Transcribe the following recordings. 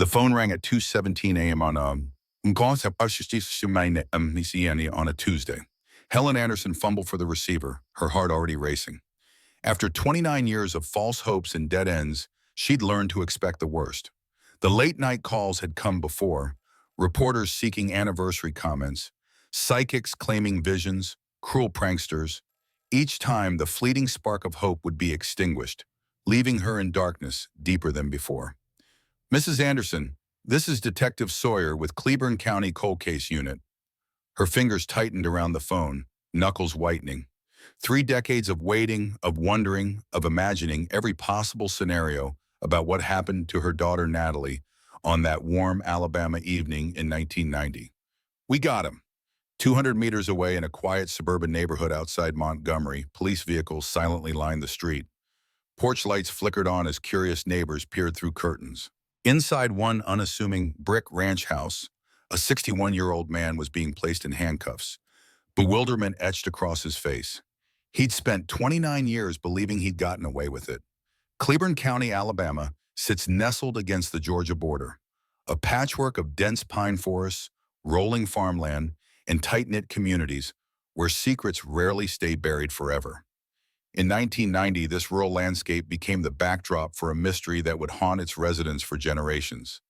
The phone rang at 2:17 a.m. on a Tuesday. Helen Anderson fumbled for the receiver, her heart already racing. After 29 years of false hopes and dead ends, she'd learned to expect the worst. The late-night calls had come before, reporters seeking anniversary comments, psychics claiming visions, cruel pranksters. Each time, the fleeting spark of hope would be extinguished, leaving her in darkness deeper than before. Mrs. Anderson, this is Detective Sawyer with Cleburne County Cold Case Unit. Her fingers tightened around the phone, knuckles whitening. 3 decades of waiting, of wondering, of imagining every possible scenario about what happened to her daughter Natalie on that warm Alabama evening in 1990. We got him. 200 meters away in a quiet suburban neighborhood outside Montgomery, police vehicles silently lined the street. Porch lights flickered on as curious neighbors peered through curtains. Inside one unassuming brick ranch house, a 61-year-old man was being placed in handcuffs. Bewilderment etched across his face. He'd spent 29 years believing he'd gotten away with it. Cleburne County, Alabama, sits nestled against the Georgia border, a patchwork of dense pine forests, rolling farmland, and tight-knit communities where secrets rarely stay buried forever. In 1990, this rural landscape became the backdrop for a mystery that would haunt its residents for generations.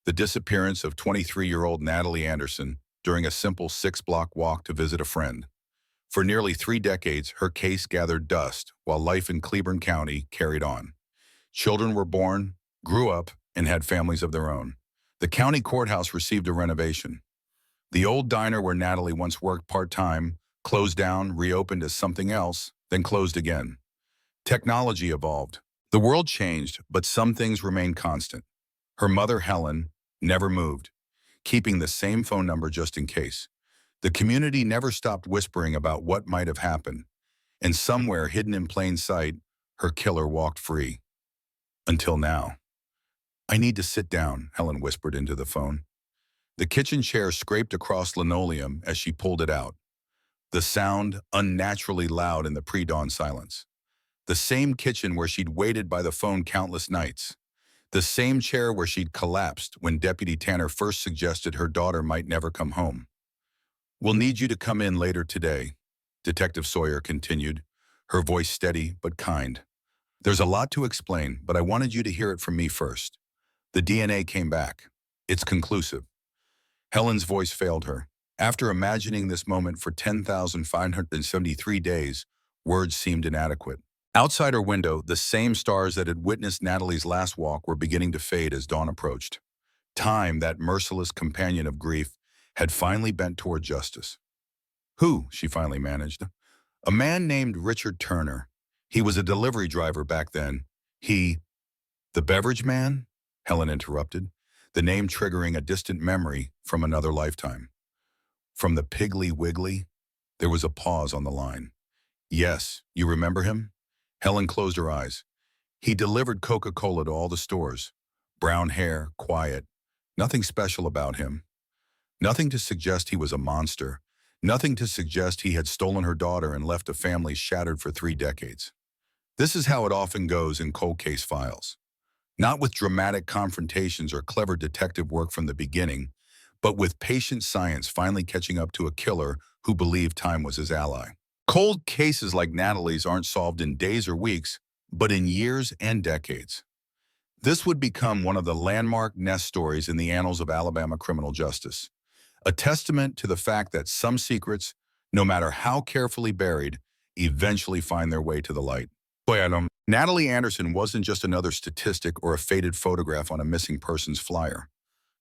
The disappearance of 23-year-old Natalie Anderson during a simple 6-block walk to visit a friend. For nearly 3 decades, her case gathered dust while life in Cleburne County carried on. Children were born, grew up, and had families of their own. The county courthouse received a renovation. The old diner where Natalie once worked part-time closed down, reopened as something else, then closed again. Technology evolved. The world changed, but some things remained constant. Her mother, Helen, never moved, keeping the same phone number just in case. The community never stopped whispering about what might have happened, and somewhere hidden in plain sight, her killer walked free. Until now. "I need to sit down," Helen whispered into the phone. The kitchen chair scraped across linoleum as she pulled it out. The sound unnaturally loud in the pre-dawn silence. The same kitchen where she'd waited by the phone countless nights. The same chair where she'd collapsed when Deputy Tanner first suggested her daughter might never come home. "We'll need you to come in later today," Detective Sawyer continued, her voice steady but kind. "There's a lot to explain, but I wanted you to hear it from me first. The DNA came back. It's conclusive." Helen's voice failed her. After imagining this moment for 10,573 days, words seemed inadequate. Outside her window, the same stars that had witnessed Natalie's last walk were beginning to fade as dawn approached. Time, that merciless companion of grief, had finally bent toward justice. "Who?" she finally managed. "A man named Richard Turner. He was a delivery driver back then. He—" "The beverage man?" Helen interrupted, the name triggering a distant memory from another lifetime. "From the Piggly Wiggly?" There was a pause on the line. "Yes, you remember him?" Helen closed her eyes. "He delivered Coca-Cola to all the stores. Brown hair, quiet. Nothing special about him. Nothing to suggest he was a monster. Nothing to suggest he had stolen her daughter and left a family shattered for 3 decades. This is how it often goes in cold case files. Not with dramatic confrontations or clever detective work from the beginning, but with patient science finally catching up to a killer who believed time was his ally. Cold cases like Natalie's aren't solved in days or weeks, but in years and decades. This would become one of the landmark nest stories in the annals of Alabama criminal justice, a testament to the fact that some secrets, no matter how carefully buried, eventually find their way to the light. Natalie Anderson wasn't just another statistic or a faded photograph on a missing persons flyer.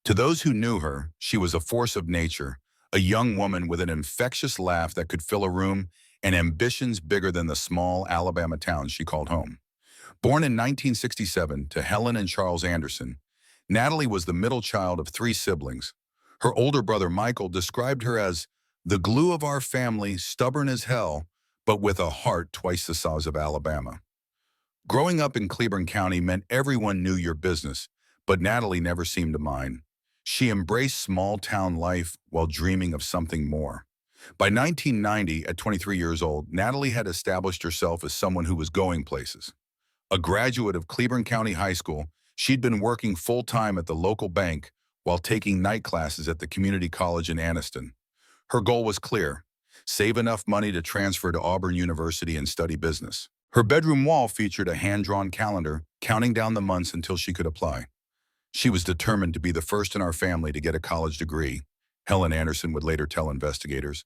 To those who knew her, she was a force of nature, a young woman with an infectious laugh that could fill a room and ambitions bigger than the small Alabama town she called home. Born in 1967 to Helen and Charles Anderson, Natalie was the middle child of 3 siblings. Her older brother Michael described her as the glue of our family, stubborn as hell, but with a heart twice the size of Alabama. Growing up in Cleburne County meant everyone knew your business, but Natalie never seemed to mind. She embraced small-town life while dreaming of something more. By 1990, at 23 years old, Natalie had established herself as someone who was going places. A graduate of Cleburne County High School, She'd been working full-time at the local bank while taking night classes at the community college in Anniston. Her goal was clear: save enough money to transfer to Auburn University and study business. Her bedroom wall featured a hand-drawn calendar counting down the months until she could apply. She was determined to be the first in our family to get a college degree, Helen Anderson would later tell investigators.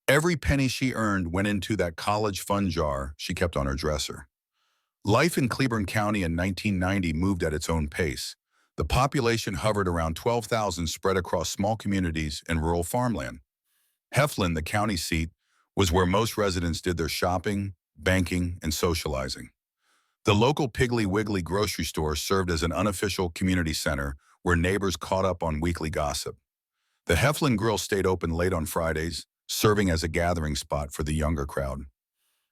Every penny she earned went into that college fund jar she kept on her dresser. Life in Cleburne County in 1990 moved at its own pace. The population hovered around 12,000 spread across small communities and rural farmland. Heflin, the county seat, was where most residents did their shopping, banking, and socializing. The local Piggly Wiggly grocery store served as an unofficial community center where neighbors caught up on weekly gossip. The Heflin Grill stayed open late on Fridays, serving as a gathering spot for the younger crowd.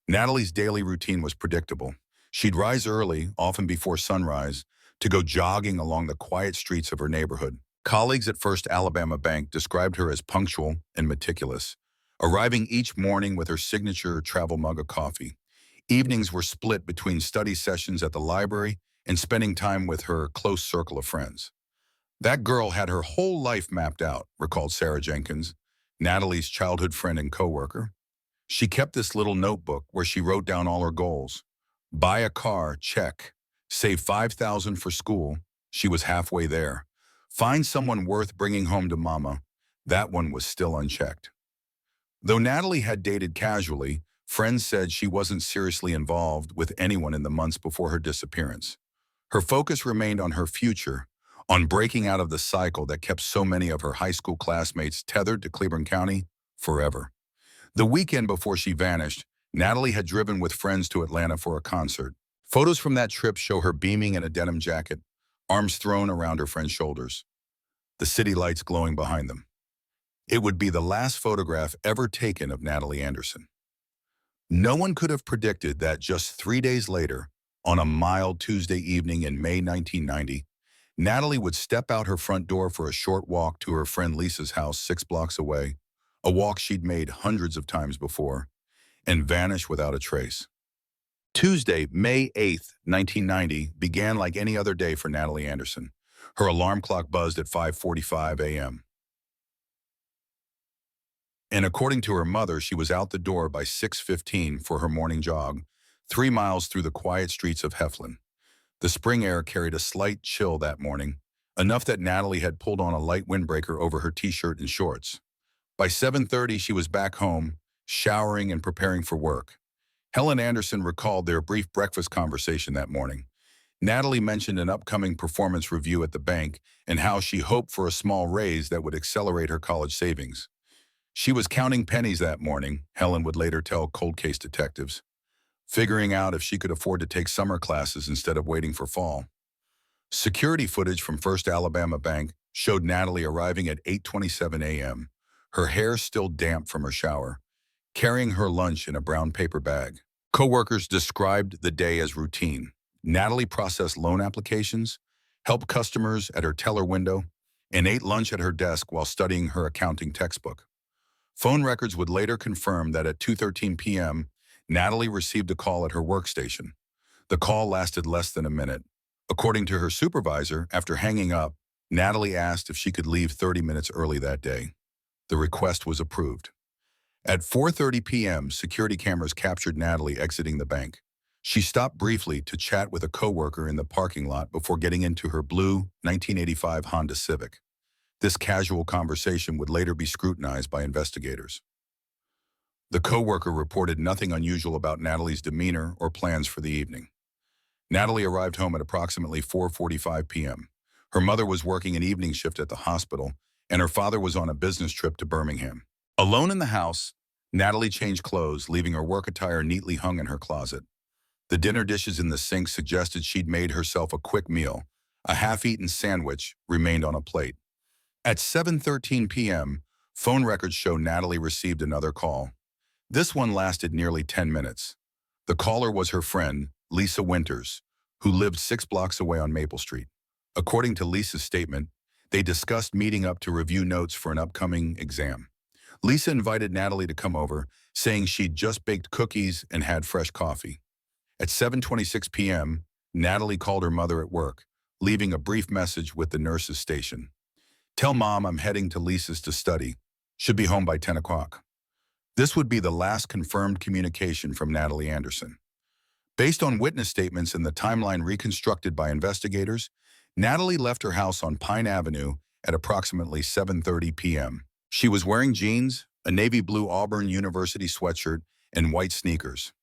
Natalie's daily routine was predictable. She'd rise early, often before sunrise, to go jogging along the quiet streets of her neighborhood. Colleagues at First Alabama Bank described her as punctual and meticulous, arriving each morning with her signature travel mug of coffee. Evenings were split between study sessions at the library and spending time with her close circle of friends. That girl had her whole life mapped out, recalled Sarah Jenkins, Natalie's childhood friend and coworker. She kept this little notebook where she wrote down all her goals. Buy a car, check. Save $5,000 for school. She was halfway there. Find someone worth bringing home to mama. That one was still unchecked. Though Natalie had dated casually, friends said she wasn't seriously involved with anyone in the months before her disappearance. Her focus remained on her future, on breaking out of the cycle that kept so many of her high school classmates tethered to Cleburne County forever. The weekend before she vanished, Natalie had driven with friends to Atlanta for a concert. Photos from that trip show her beaming in a denim jacket, arms thrown around her friend's shoulders, the city lights glowing behind them. It would be the last photograph ever taken of Natalie Anderson. No one could have predicted that just 3 days later, on a mild Tuesday evening in May 1990, Natalie would step out her front door for a short walk to her friend Lisa's house 6 blocks away, a walk she'd made hundreds of times before, and vanish without a trace. Tuesday, May 8th, 1990, began like any other day for Natalie Anderson. Her alarm clock buzzed at 5:45 a.m. And according to her mother, she was out the door by 6:15 for her morning jog, 3 miles through the quiet streets of Heflin. The spring air carried a slight chill that morning, enough that Natalie had pulled on a light windbreaker over her t-shirt and shorts. By 7:30, she was back home, showering and preparing for work. Helen Anderson recalled their brief breakfast conversation that morning. Natalie mentioned an upcoming performance review at the bank and how she hoped for a small raise that would accelerate her college savings. She was counting pennies that morning, Helen would later tell cold case detectives, figuring out if she could afford to take summer classes instead of waiting for fall. Security footage from First Alabama Bank showed Natalie arriving at 8:27 a.m., her hair still damp from her shower, carrying her lunch in a brown paper bag. Coworkers described the day as routine. Natalie processed loan applications, helped customers at her teller window, and ate lunch at her desk while studying her accounting textbook. Phone records would later confirm that at 2:13 p.m., Natalie received a call at her workstation. The call lasted less than a minute. According to her supervisor, after hanging up, Natalie asked if she could leave 30 minutes early that day. The request was approved. At 4:30 p.m., security cameras captured Natalie exiting the bank. She stopped briefly to chat with a coworker in the parking lot before getting into her blue 1985 Honda Civic. This casual conversation would later be scrutinized by investigators. The coworker reported nothing unusual about Natalie's demeanor or plans for the evening. Natalie arrived home at approximately 4:45 p.m. Her mother was working an evening shift at the hospital, and her father was on a business trip to Birmingham. Alone in the house, Natalie changed clothes, leaving her work attire neatly hung in her closet. The dinner dishes in the sink suggested she'd made herself a quick meal. A half-eaten sandwich remained on a plate. At 7:13 p.m., phone records show Natalie received another call. This one lasted nearly 10 minutes. The caller was her friend, Lisa Winters, who lived 6 blocks away on Maple Street. According to Lisa's statement, they discussed meeting up to review notes for an upcoming exam. Lisa invited Natalie to come over, saying she'd just baked cookies and had fresh coffee. At 7:26 p.m., Natalie called her mother at work, leaving a brief message with the nurse's station. Tell Mom I'm heading to Lisa's to study. Should be home by 10 o'clock. This would be the last confirmed communication from Natalie Anderson. Based on witness statements and the timeline reconstructed by investigators, Natalie left her house on Pine Avenue at approximately 7:30 p.m. She was wearing jeans, a navy blue Auburn University sweatshirt, and white sneakers.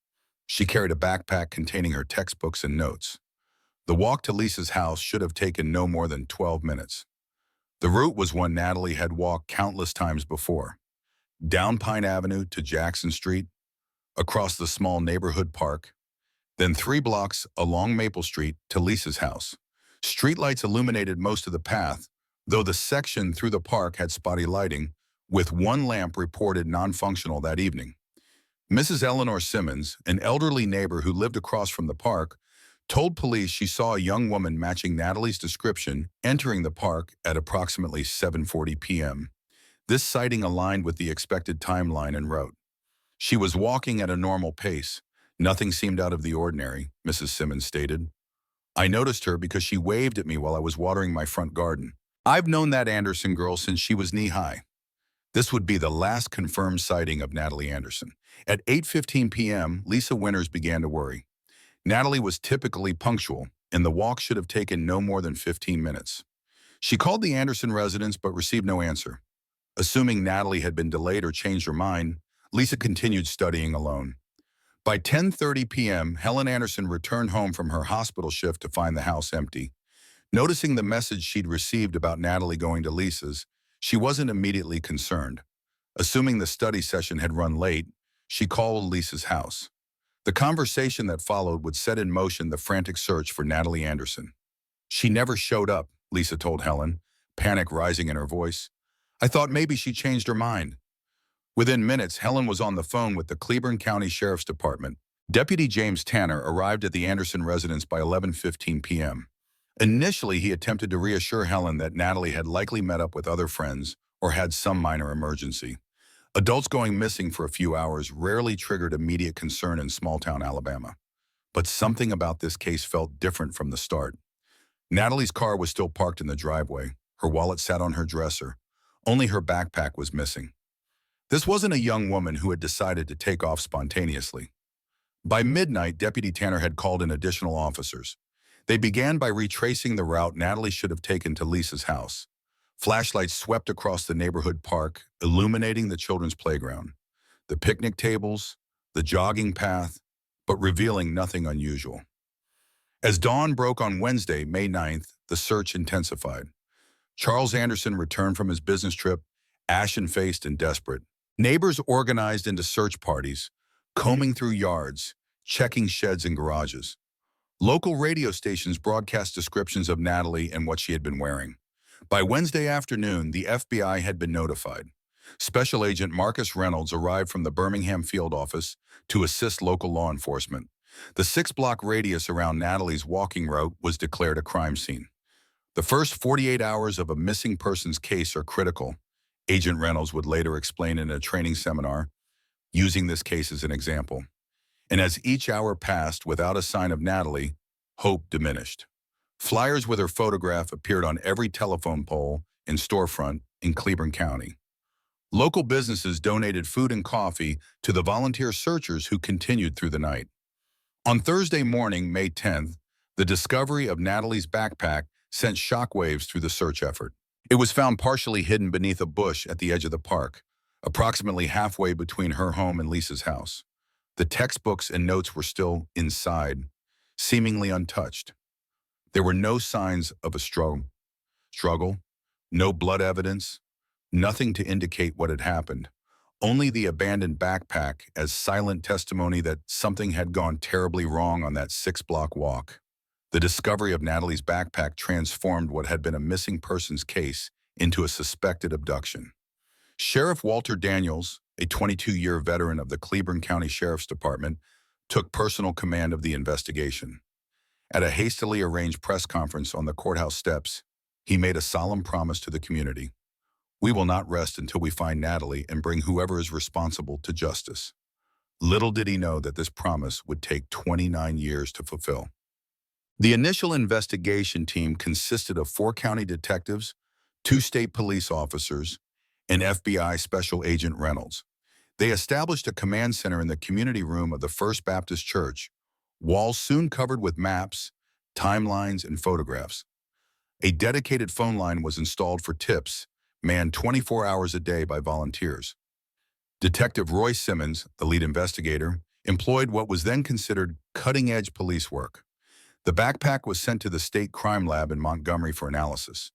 She carried a backpack containing her textbooks and notes. The walk to Lisa's house should have taken no more than 12 minutes. The route was one Natalie had walked countless times before. Down Pine Avenue to Jackson Street, across the small neighborhood park, then 3 blocks along Maple Street to Lisa's house. Streetlights illuminated most of the path, though the section through the park had spotty lighting, with one lamp reported non-functional that evening. Mrs. Eleanor Simmons, an elderly neighbor who lived across from the park, told police she saw a young woman matching Natalie's description entering the park at approximately 7:40 p.m. This sighting aligned with the expected timeline and wrote, "She was walking at a normal pace. Nothing seemed out of the ordinary," Mrs. Simmons stated. "I noticed her because she waved at me while I was watering my front garden. I've known that Anderson girl since she was knee-high." This would be the last confirmed sighting of Natalie Anderson. At 8:15 p.m., Lisa Winters began to worry. Natalie was typically punctual, and the walk should have taken no more than 15 minutes. She called the Anderson residence but received no answer. Assuming Natalie had been delayed or changed her mind, Lisa continued studying alone. By 10:30 p.m., Helen Anderson returned home from her hospital shift to find the house empty. Noticing the message she'd received about Natalie going to Lisa's, she wasn't immediately concerned. Assuming the study session had run late, she called Lisa's house. The conversation that followed would set in motion the frantic search for Natalie Anderson. "She never showed up," Lisa told Helen, panic rising in her voice. "I thought maybe she changed her mind." Within minutes, Helen was on the phone with the Cleburne County Sheriff's Department. Deputy James Tanner arrived at the Anderson residence by 11:15 p.m. Initially, he attempted to reassure Helen that Natalie had likely met up with other friends or had some minor emergency. Adults going missing for a few hours rarely triggered immediate concern in small-town Alabama. But something about this case felt different from the start. Natalie's car was still parked in the driveway. Her wallet sat on her dresser. Only her backpack was missing. This wasn't a young woman who had decided to take off spontaneously. By midnight, Deputy Tanner had called in additional officers. They began by retracing the route Natalie should have taken to Lisa's house. Flashlights swept across the neighborhood park, illuminating the children's playground, the picnic tables, the jogging path, but revealing nothing unusual. As dawn broke on Wednesday, May 9th, the search intensified. Charles Anderson returned from his business trip, ashen-faced and desperate. Neighbors organized into search parties, combing through yards, checking sheds and garages. Local radio stations broadcast descriptions of Natalie and what she had been wearing. By Wednesday afternoon, the FBI had been notified. Special Agent Marcus Reynolds arrived from the Birmingham field office to assist local law enforcement. The 6-block radius around Natalie's walking route was declared a crime scene. The first 48 hours of a missing persons case are critical, Agent Reynolds would later explain in a training seminar, using this case as an example. And as each hour passed without a sign of Natalie, hope diminished. Flyers with her photograph appeared on every telephone pole and storefront in Cleburne County. Local businesses donated food and coffee to the volunteer searchers who continued through the night. On Thursday morning, May 10th, the discovery of Natalie's backpack sent shockwaves through the search effort. It was found partially hidden beneath a bush at the edge of the park, approximately halfway between her home and Lisa's house. The textbooks and notes were still inside, seemingly untouched. There were no signs of a struggle, no blood evidence, nothing to indicate what had happened. Only the abandoned backpack as silent testimony that something had gone terribly wrong on that 6-block walk. The discovery of Natalie's backpack transformed what had been a missing persons case into a suspected abduction. Sheriff Walter Daniels, a 22-year veteran of the Cleburne County Sheriff's Department, took personal command of the investigation. At a hastily arranged press conference on the courthouse steps, he made a solemn promise to the community. "We will not rest until we find Natalie and bring whoever is responsible to justice." Little did he know that this promise would take 29 years to fulfill. The initial investigation team consisted of 4 county detectives, 2 state police officers, and FBI Special Agent Reynolds. They established a command center in the community room of the First Baptist Church, walls soon covered with maps, timelines, and photographs. A dedicated phone line was installed for tips, manned 24 hours a day by volunteers. Detective Roy Simmons, the lead investigator, employed what was then considered cutting-edge police work. The backpack was sent to the state crime lab in Montgomery for analysis.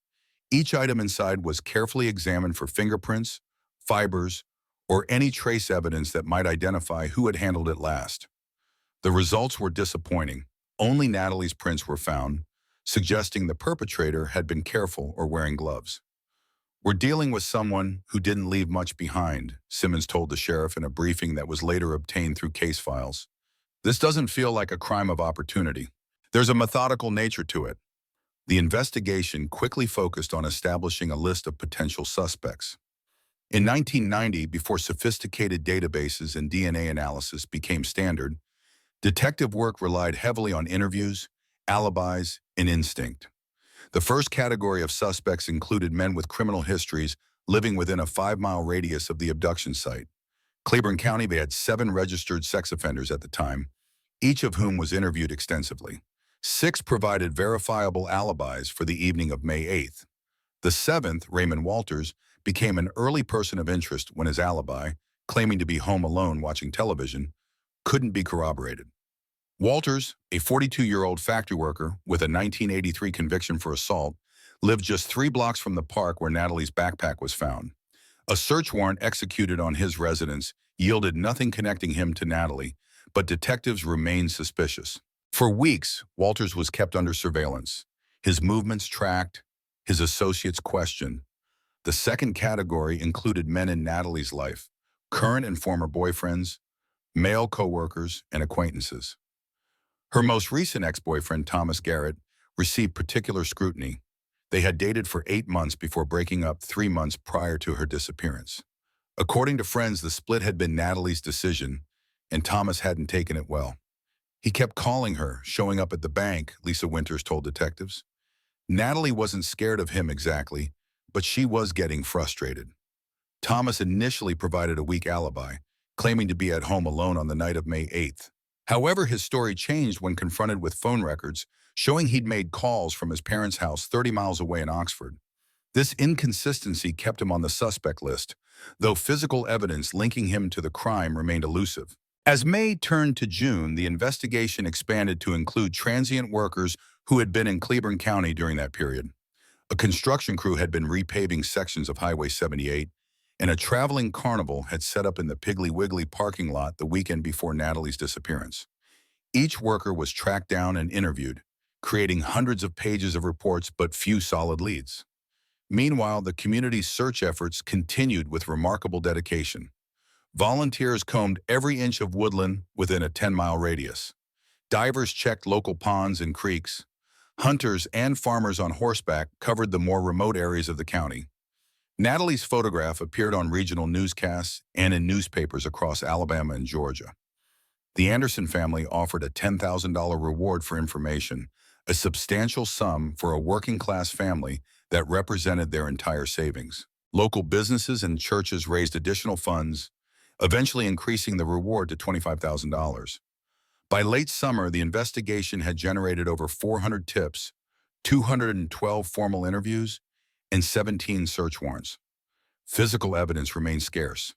Each item inside was carefully examined for fingerprints, fibers, or any trace evidence that might identify who had handled it last. The results were disappointing. Only Natalie's prints were found, suggesting the perpetrator had been careful or wearing gloves. "We're dealing with someone who didn't leave much behind," Simmons told the sheriff in a briefing that was later obtained through case files. "This doesn't feel like a crime of opportunity. There's a methodical nature to it." The investigation quickly focused on establishing a list of potential suspects. In 1990, before sophisticated databases and DNA analysis became standard, detective work relied heavily on interviews, alibis, and instinct. The first category of suspects included men with criminal histories living within a 5-mile radius of the abduction site. Cleburne County, they had 7 registered sex offenders at the time, each of whom was interviewed extensively. 6 provided verifiable alibis for the evening of May 8th. The 7th, Raymond Walters, became an early person of interest when his alibi, claiming to be home alone watching television, couldn't be corroborated. Walters, a 42-year-old factory worker with a 1983 conviction for assault, lived just 3 blocks from the park where Natalie's backpack was found. A search warrant executed on his residence yielded nothing connecting him to Natalie, but detectives remained suspicious. For weeks, Walters was kept under surveillance, his movements tracked, his associates questioned. The second category included men in Natalie's life, current and former boyfriends, male co-workers, and acquaintances. Her most recent ex-boyfriend, Thomas Garrett, received particular scrutiny. They had dated for 8 months before breaking up 3 months prior to her disappearance. According to friends, the split had been Natalie's decision, and Thomas hadn't taken it well. He kept calling her, showing up at the bank, Lisa Winters told detectives. Natalie wasn't scared of him exactly, but she was getting frustrated. Thomas initially provided a weak alibi, claiming to be at home alone on the night of May 8th. However, his story changed when confronted with phone records showing he'd made calls from his parents' house 30 miles away in Oxford. This inconsistency kept him on the suspect list, though physical evidence linking him to the crime remained elusive. As May turned to June, the investigation expanded to include transient workers who had been in Cleburne County during that period. A construction crew had been repaving sections of Highway 78, and a traveling carnival had set up in the Piggly Wiggly parking lot the weekend before Natalie's disappearance. Each worker was tracked down and interviewed, creating hundreds of pages of reports but few solid leads. Meanwhile, the community's search efforts continued with remarkable dedication. Volunteers combed every inch of woodland within a 10-mile radius. Divers checked local ponds and creeks. Hunters and farmers on horseback covered the more remote areas of the county. Natalie's photograph appeared on regional newscasts and in newspapers across Alabama and Georgia. The Anderson family offered a $10,000 reward for information, a substantial sum for a working-class family that represented their entire savings. Local businesses and churches raised additional funds, eventually increasing the reward to $25,000. By late summer, the investigation had generated over 400 tips, 212 formal interviews, and 17 search warrants. Physical evidence remained scarce.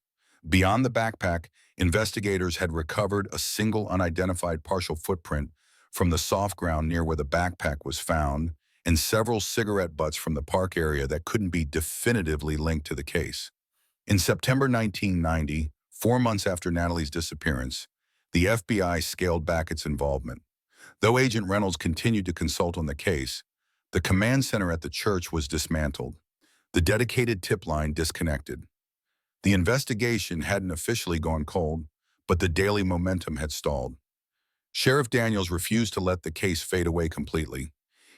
Beyond the backpack, investigators had recovered a single unidentified partial footprint from the soft ground near where the backpack was found, and several cigarette butts from the park area that couldn't be definitively linked to the case. In September 1990, 4 months after Natalie's disappearance, the FBI scaled back its involvement. Though Agent Reynolds continued to consult on the case, the command center at the church was dismantled, the dedicated tip line disconnected. The investigation hadn't officially gone cold, but the daily momentum had stalled. Sheriff Daniels refused to let the case fade away completely.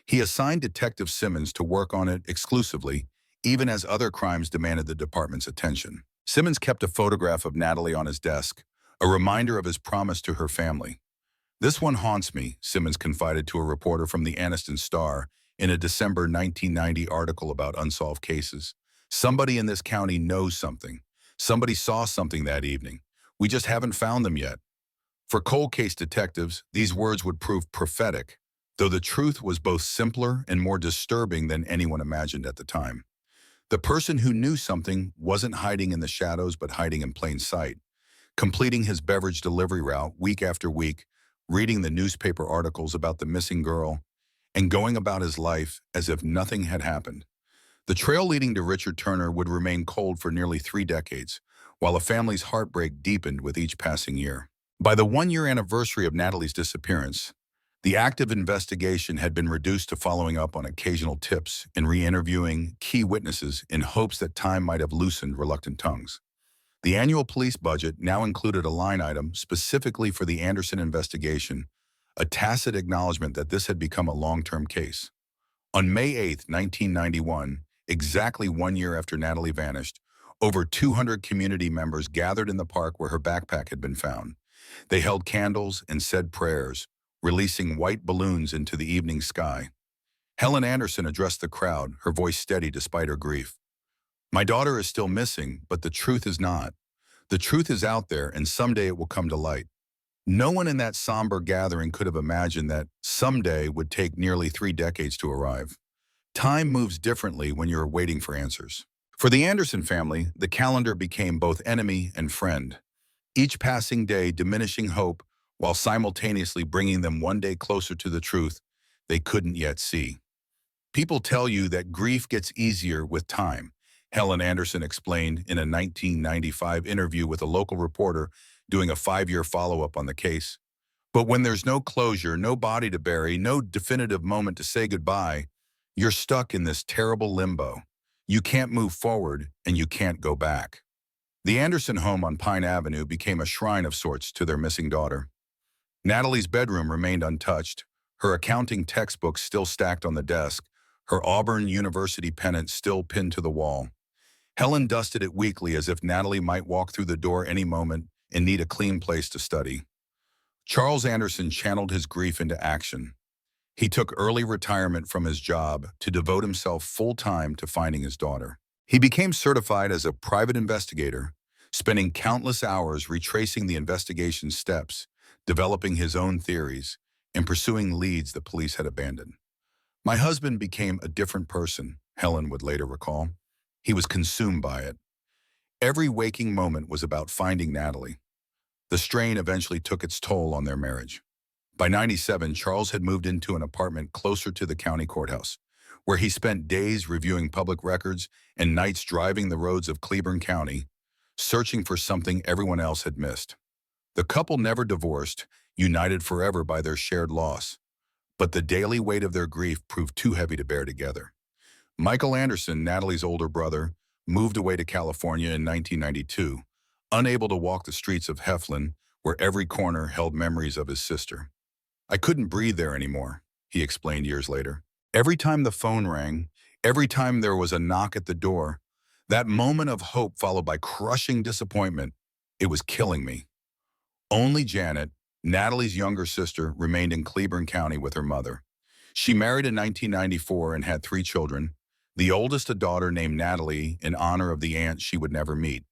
He assigned Detective Simmons to work on it exclusively, even as other crimes demanded the department's attention. Simmons kept a photograph of Natalie on his desk, a reminder of his promise to her family. This one haunts me, Simmons confided to a reporter from the Anniston Star in a December 1990 article about unsolved cases. Somebody in this county knows something. Somebody saw something that evening. We just haven't found them yet. For cold case detectives, these words would prove prophetic, though the truth was both simpler and more disturbing than anyone imagined at the time. The person who knew something wasn't hiding in the shadows but hiding in plain sight, completing his beverage delivery route week after week, reading the newspaper articles about the missing girl, and going about his life as if nothing had happened. The trail leading to Richard Turner would remain cold for nearly 3 decades, while a family's heartbreak deepened with each passing year. By the one-year anniversary of Natalie's disappearance, the active investigation had been reduced to following up on occasional tips and re-interviewing key witnesses in hopes that time might have loosened reluctant tongues. The annual police budget now included a line item specifically for the Anderson investigation, a tacit acknowledgement that this had become a long-term case. On May 8, 1991, exactly 1 year after Natalie vanished, over 200 community members gathered in the park where her backpack had been found. They held candles and said prayers, releasing white balloons into the evening sky. Helen Anderson addressed the crowd, her voice steady despite her grief. "My daughter is still missing, but the truth is not. The truth is out there, and someday it will come to light." No one in that somber gathering could have imagined that someday would take nearly 3 decades to arrive. Time moves differently when you're waiting for answers. For the Anderson family, the calendar became both enemy and friend, each passing day diminishing hope while simultaneously bringing them one day closer to the truth they couldn't yet see. "People tell you that grief gets easier with time," Helen Anderson explained in a 1995 interview with a local reporter doing a 5-year follow-up on the case. "But when there's no closure, no body to bury, no definitive moment to say goodbye, you're stuck in this terrible limbo. You can't move forward and you can't go back." The Anderson home on Pine Avenue became a shrine of sorts to their missing daughter. Natalie's bedroom remained untouched, her accounting textbook still stacked on the desk, her Auburn University pennant still pinned to the wall. Helen dusted it weekly as if Natalie might walk through the door any moment and need a clean place to study. Charles Anderson channeled his grief into action. He took early retirement from his job to devote himself full-time to finding his daughter. He became certified as a private investigator, spending countless hours retracing the investigation's steps, developing his own theories, and pursuing leads the police had abandoned. "My husband became a different person," Helen would later recall. "He was consumed by it. Every waking moment was about finding Natalie." The strain eventually took its toll on their marriage. By 97, Charles had moved into an apartment closer to the county courthouse, where he spent days reviewing public records and nights driving the roads of Cleburne County, searching for something everyone else had missed. The couple never divorced, united forever by their shared loss, but the daily weight of their grief proved too heavy to bear together. Michael Anderson, Natalie's older brother, moved away to California in 1992, unable to walk the streets of Heflin, where every corner held memories of his sister. "I couldn't breathe there anymore," he explained years later. "Every time the phone rang, every time there was a knock at the door, that moment of hope followed by crushing disappointment, it was killing me." Only Janet, Natalie's younger sister, remained in Cleburne County with her mother. She married in 1994 and had 3 children, the oldest a daughter named Natalie in honor of the aunt she would never meet.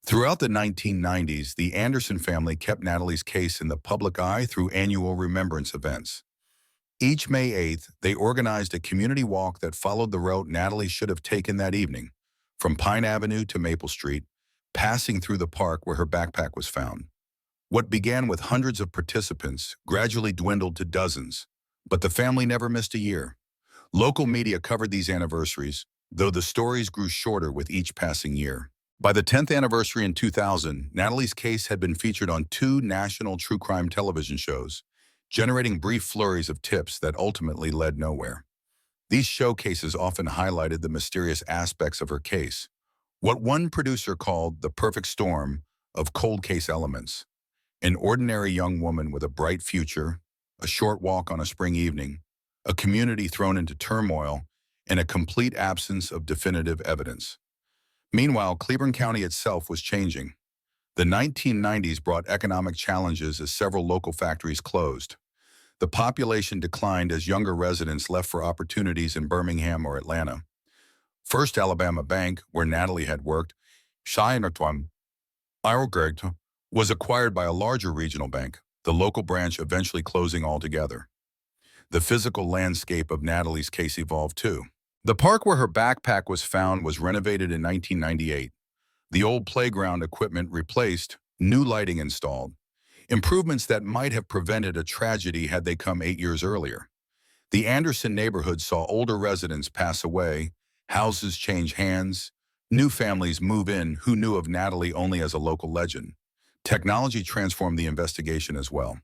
Throughout the 1990s, the Anderson family kept Natalie's case in the public eye through annual remembrance events. Each May 8th, they organized a community walk that followed the route Natalie should have taken that evening, from Pine Avenue to Maple Street, passing through the park where her backpack was found. What began with hundreds of participants gradually dwindled to dozens, but the family never missed a year. Local media covered these anniversaries, though the stories grew shorter with each passing year. By the 10th anniversary in 2000, Natalie's case had been featured on 2 national true crime television shows, generating brief flurries of tips that ultimately led nowhere. These showcases often highlighted the mysterious aspects of her case, what one producer called the perfect storm of cold case elements. An ordinary young woman with a bright future, a short walk on a spring evening, a community thrown into turmoil, and a complete absence of definitive evidence. Meanwhile, Cleburne County itself was changing. The 1990s brought economic challenges as several local factories closed. The population declined as younger residents left for opportunities in Birmingham or Atlanta. First Alabama Bank, where Natalie had worked, Scheinertwam, was acquired by a larger regional bank, the local branch eventually closing altogether. The physical landscape of Natalie's case evolved too. The park where her backpack was found was renovated in 1998. The old playground equipment replaced, new lighting installed. Improvements that might have prevented a tragedy had they come 8 years earlier. The Anderson neighborhood saw older residents pass away, houses change hands, new families move in who knew of Natalie only as a local legend. Technology transformed the investigation as well.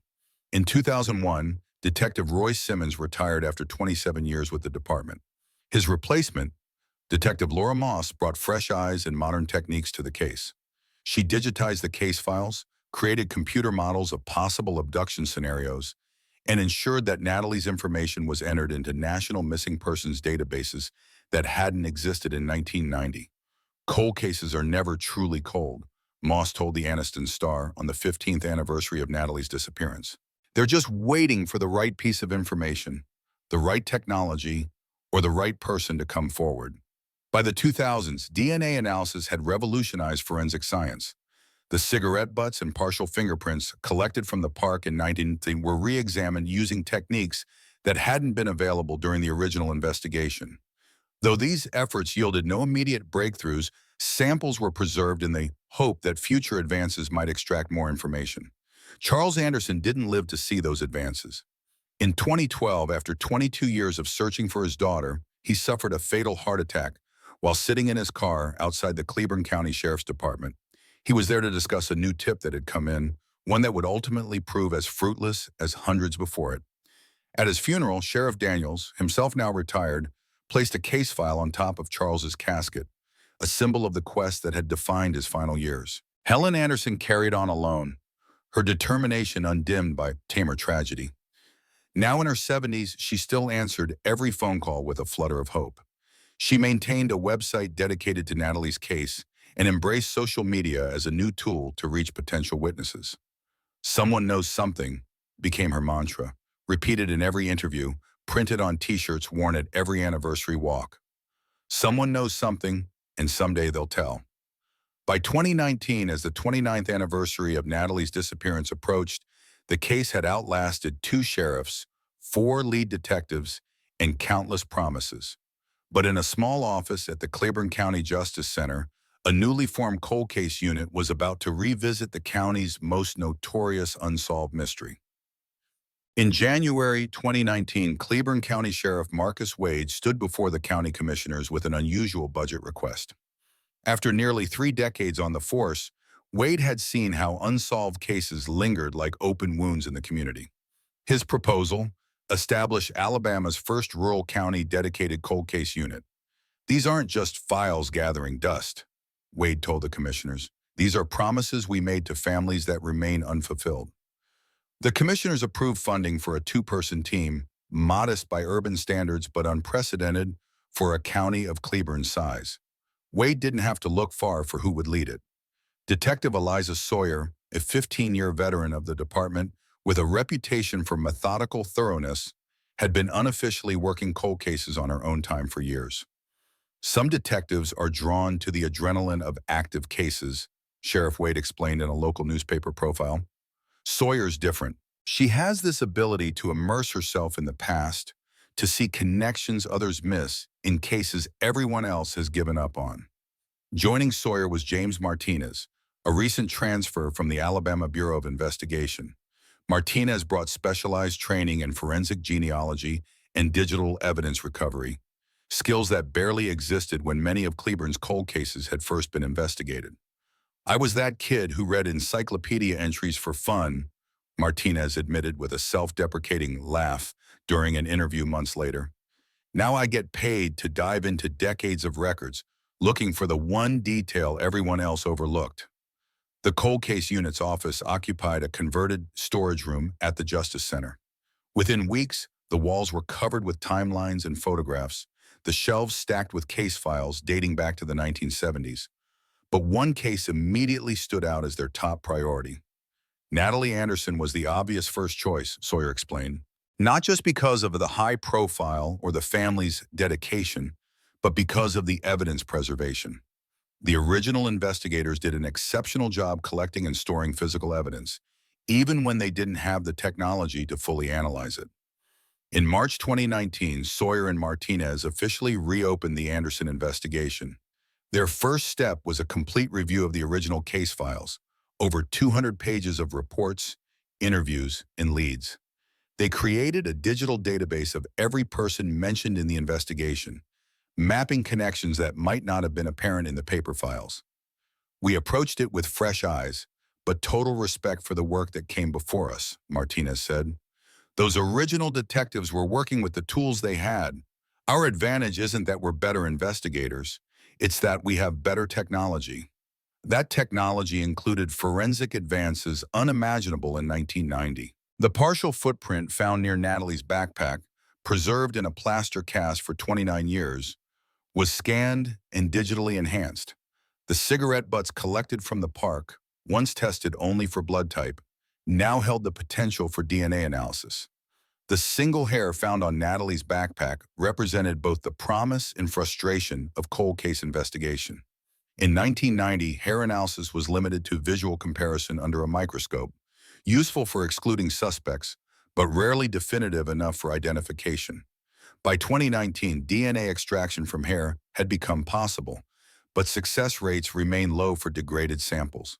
In 2001, Detective Roy Simmons retired after 27 years with the department. His replacement, Detective Laura Moss, brought fresh eyes and modern techniques to the case. She digitized the case files, created computer models of possible abduction scenarios, and ensured that Natalie's information was entered into national missing persons databases that hadn't existed in 1990. Cold cases are never truly cold, Moss told the Anniston Star on the 15th anniversary of Natalie's disappearance. They're just waiting for the right piece of information, the right technology, or the right person to come forward. By the 2000s, DNA analysis had revolutionized forensic science. The cigarette butts and partial fingerprints collected from the park in 1990 were re-examined using techniques that hadn't been available during the original investigation. Though these efforts yielded no immediate breakthroughs, samples were preserved in the hope that future advances might extract more information. Charles Anderson didn't live to see those advances. In 2012, after 22 years of searching for his daughter, he suffered a fatal heart attack while sitting in his car outside the Cleburne County Sheriff's Department. He was there to discuss a new tip that had come in, one that would ultimately prove as fruitless as hundreds before it. At his funeral, Sheriff Daniels, himself now retired, placed a case file on top of Charles's casket, a symbol of the quest that had defined his final years. Helen Anderson carried on alone, her determination undimmed by tamer tragedy. Now in her 70s, she still answered every phone call with a flutter of hope. She maintained a website dedicated to Natalie's case and embraced social media as a new tool to reach potential witnesses. "Someone knows something" became her mantra, repeated in every interview, printed on T-shirts worn at every anniversary walk. Someone knows something, and someday they'll tell. By 2019, as the 29th anniversary of Natalie's disappearance approached, the case had outlasted 2 sheriffs, 4 lead detectives, and countless promises. But in a small office at the Cleburne County Justice Center, a newly formed cold case unit was about to revisit the county's most notorious unsolved mystery. In January 2019, Cleburne County Sheriff Marcus Wade stood before the county commissioners with an unusual budget request. After nearly 3 decades on the force, Wade had seen how unsolved cases lingered like open wounds in the community. His proposal: establish Alabama's first rural county dedicated cold case unit. "These aren't just files gathering dust," Wade told the commissioners. "These are promises we made to families that remain unfulfilled." The commissioners approved funding for a 2-person team, modest by urban standards but unprecedented for a county of Cleburne's size. Wade didn't have to look far for who would lead it. Detective Eliza Sawyer, a 15-year veteran of the department with a reputation for methodical thoroughness, had been unofficially working cold cases on her own time for years. "Some detectives are drawn to the adrenaline of active cases," Sheriff Wade explained in a local newspaper profile. Sawyer's different. She has this ability to immerse herself in the past, to see connections others miss in cases everyone else has given up on. Joining Sawyer was James Martinez, a recent transfer from the Alabama Bureau of Investigation. Martinez brought specialized training in forensic genealogy and digital evidence recovery, skills that barely existed when many of Cleburne's cold cases had first been investigated. "I was that kid who read encyclopedia entries for fun," Martinez admitted with a self-deprecating laugh during an interview months later. "Now I get paid to dive into decades of records, looking for the one detail everyone else overlooked." The cold case unit's office occupied a converted storage room at the Justice Center. Within weeks, the walls were covered with timelines and photographs, the shelves stacked with case files dating back to the 1970s. But one case immediately stood out as their top priority. Natalie Anderson was the obvious first choice, Sawyer explained, not just because of the high profile or the family's dedication, but because of the evidence preservation. The original investigators did an exceptional job collecting and storing physical evidence, even when they didn't have the technology to fully analyze it. In March 2019, Sawyer and Martinez officially reopened the Anderson investigation. Their first step was a complete review of the original case files, over 200 pages of reports, interviews, and leads. They created a digital database of every person mentioned in the investigation, mapping connections that might not have been apparent in the paper files. We approached it with fresh eyes, but total respect for the work that came before us, Martinez said. Those original detectives were working with the tools they had. Our advantage isn't that we're better investigators, it's that we have better technology. That technology included forensic advances unimaginable in 1990. The partial footprint found near Natalie's backpack, preserved in a plaster cast for 29 years, was scanned and digitally enhanced. The cigarette butts collected from the park, once tested only for blood type, now held the potential for DNA analysis. The single hair found on Natalie's backpack represented both the promise and frustration of cold case investigation. In 1990, hair analysis was limited to visual comparison under a microscope, useful for excluding suspects, but rarely definitive enough for identification. By 2019, DNA extraction from hair had become possible, but success rates remain low for degraded samples.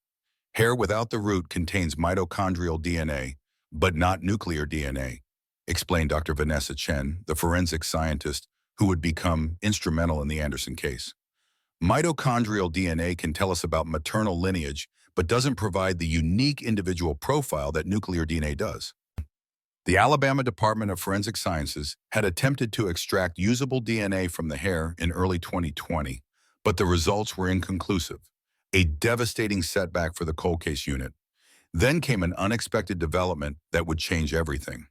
Hair without the root contains mitochondrial DNA, but not nuclear DNA, explained Dr. Vanessa Chen, the forensic scientist who would become instrumental in the Anderson case. Mitochondrial DNA can tell us about maternal lineage, but doesn't provide the unique individual profile that nuclear DNA does. The Alabama Department of Forensic Sciences had attempted to extract usable DNA from the hair in early 2020, but the results were inconclusive, a devastating setback for the cold case unit. Then came an unexpected development that would change everything.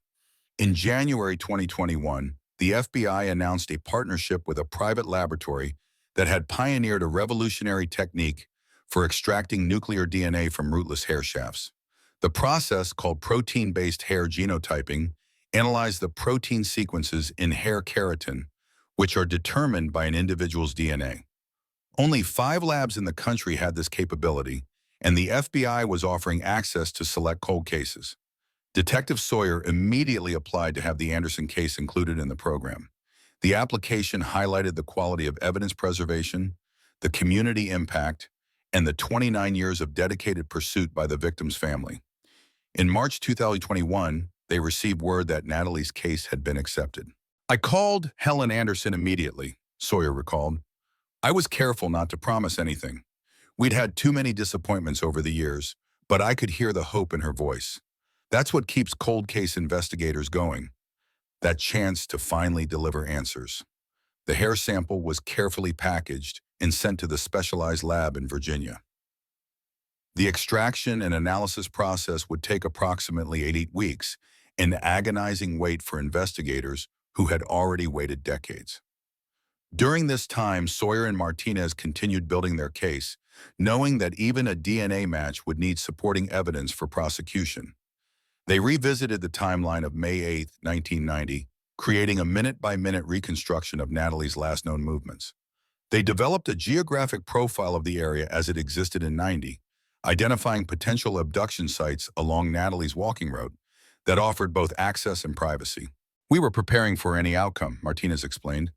In January 2021, the FBI announced a partnership with a private laboratory that had pioneered a revolutionary technique for extracting nuclear DNA from rootless hair shafts. The process, called protein-based hair genotyping, analyzed the protein sequences in hair keratin, which are determined by an individual's DNA. Only 5 labs in the country had this capability, and the FBI was offering access to select cold cases. Detective Sawyer immediately applied to have the Anderson case included in the program. The application highlighted the quality of evidence preservation, the community impact, and the 29 years of dedicated pursuit by the victim's family. In March 2021, they received word that Natalie's case had been accepted. I called Helen Anderson immediately, Sawyer recalled. I was careful not to promise anything. We'd had too many disappointments over the years, but I could hear the hope in her voice. That's what keeps cold case investigators going, that chance to finally deliver answers. The hair sample was carefully packaged and sent to the specialized lab in Virginia. The extraction and analysis process would take approximately 8 weeks, an agonizing wait for investigators who had already waited decades. During this time, Sawyer and Martinez continued building their case, knowing that even a DNA match would need supporting evidence for prosecution. They revisited the timeline of May 8, 1990, creating a minute-by-minute reconstruction of Natalie's last known movements. They developed a geographic profile of the area as it existed in '90, identifying potential abduction sites along Natalie's walking route that offered both access and privacy. We were preparing for any outcome, Martinez explained.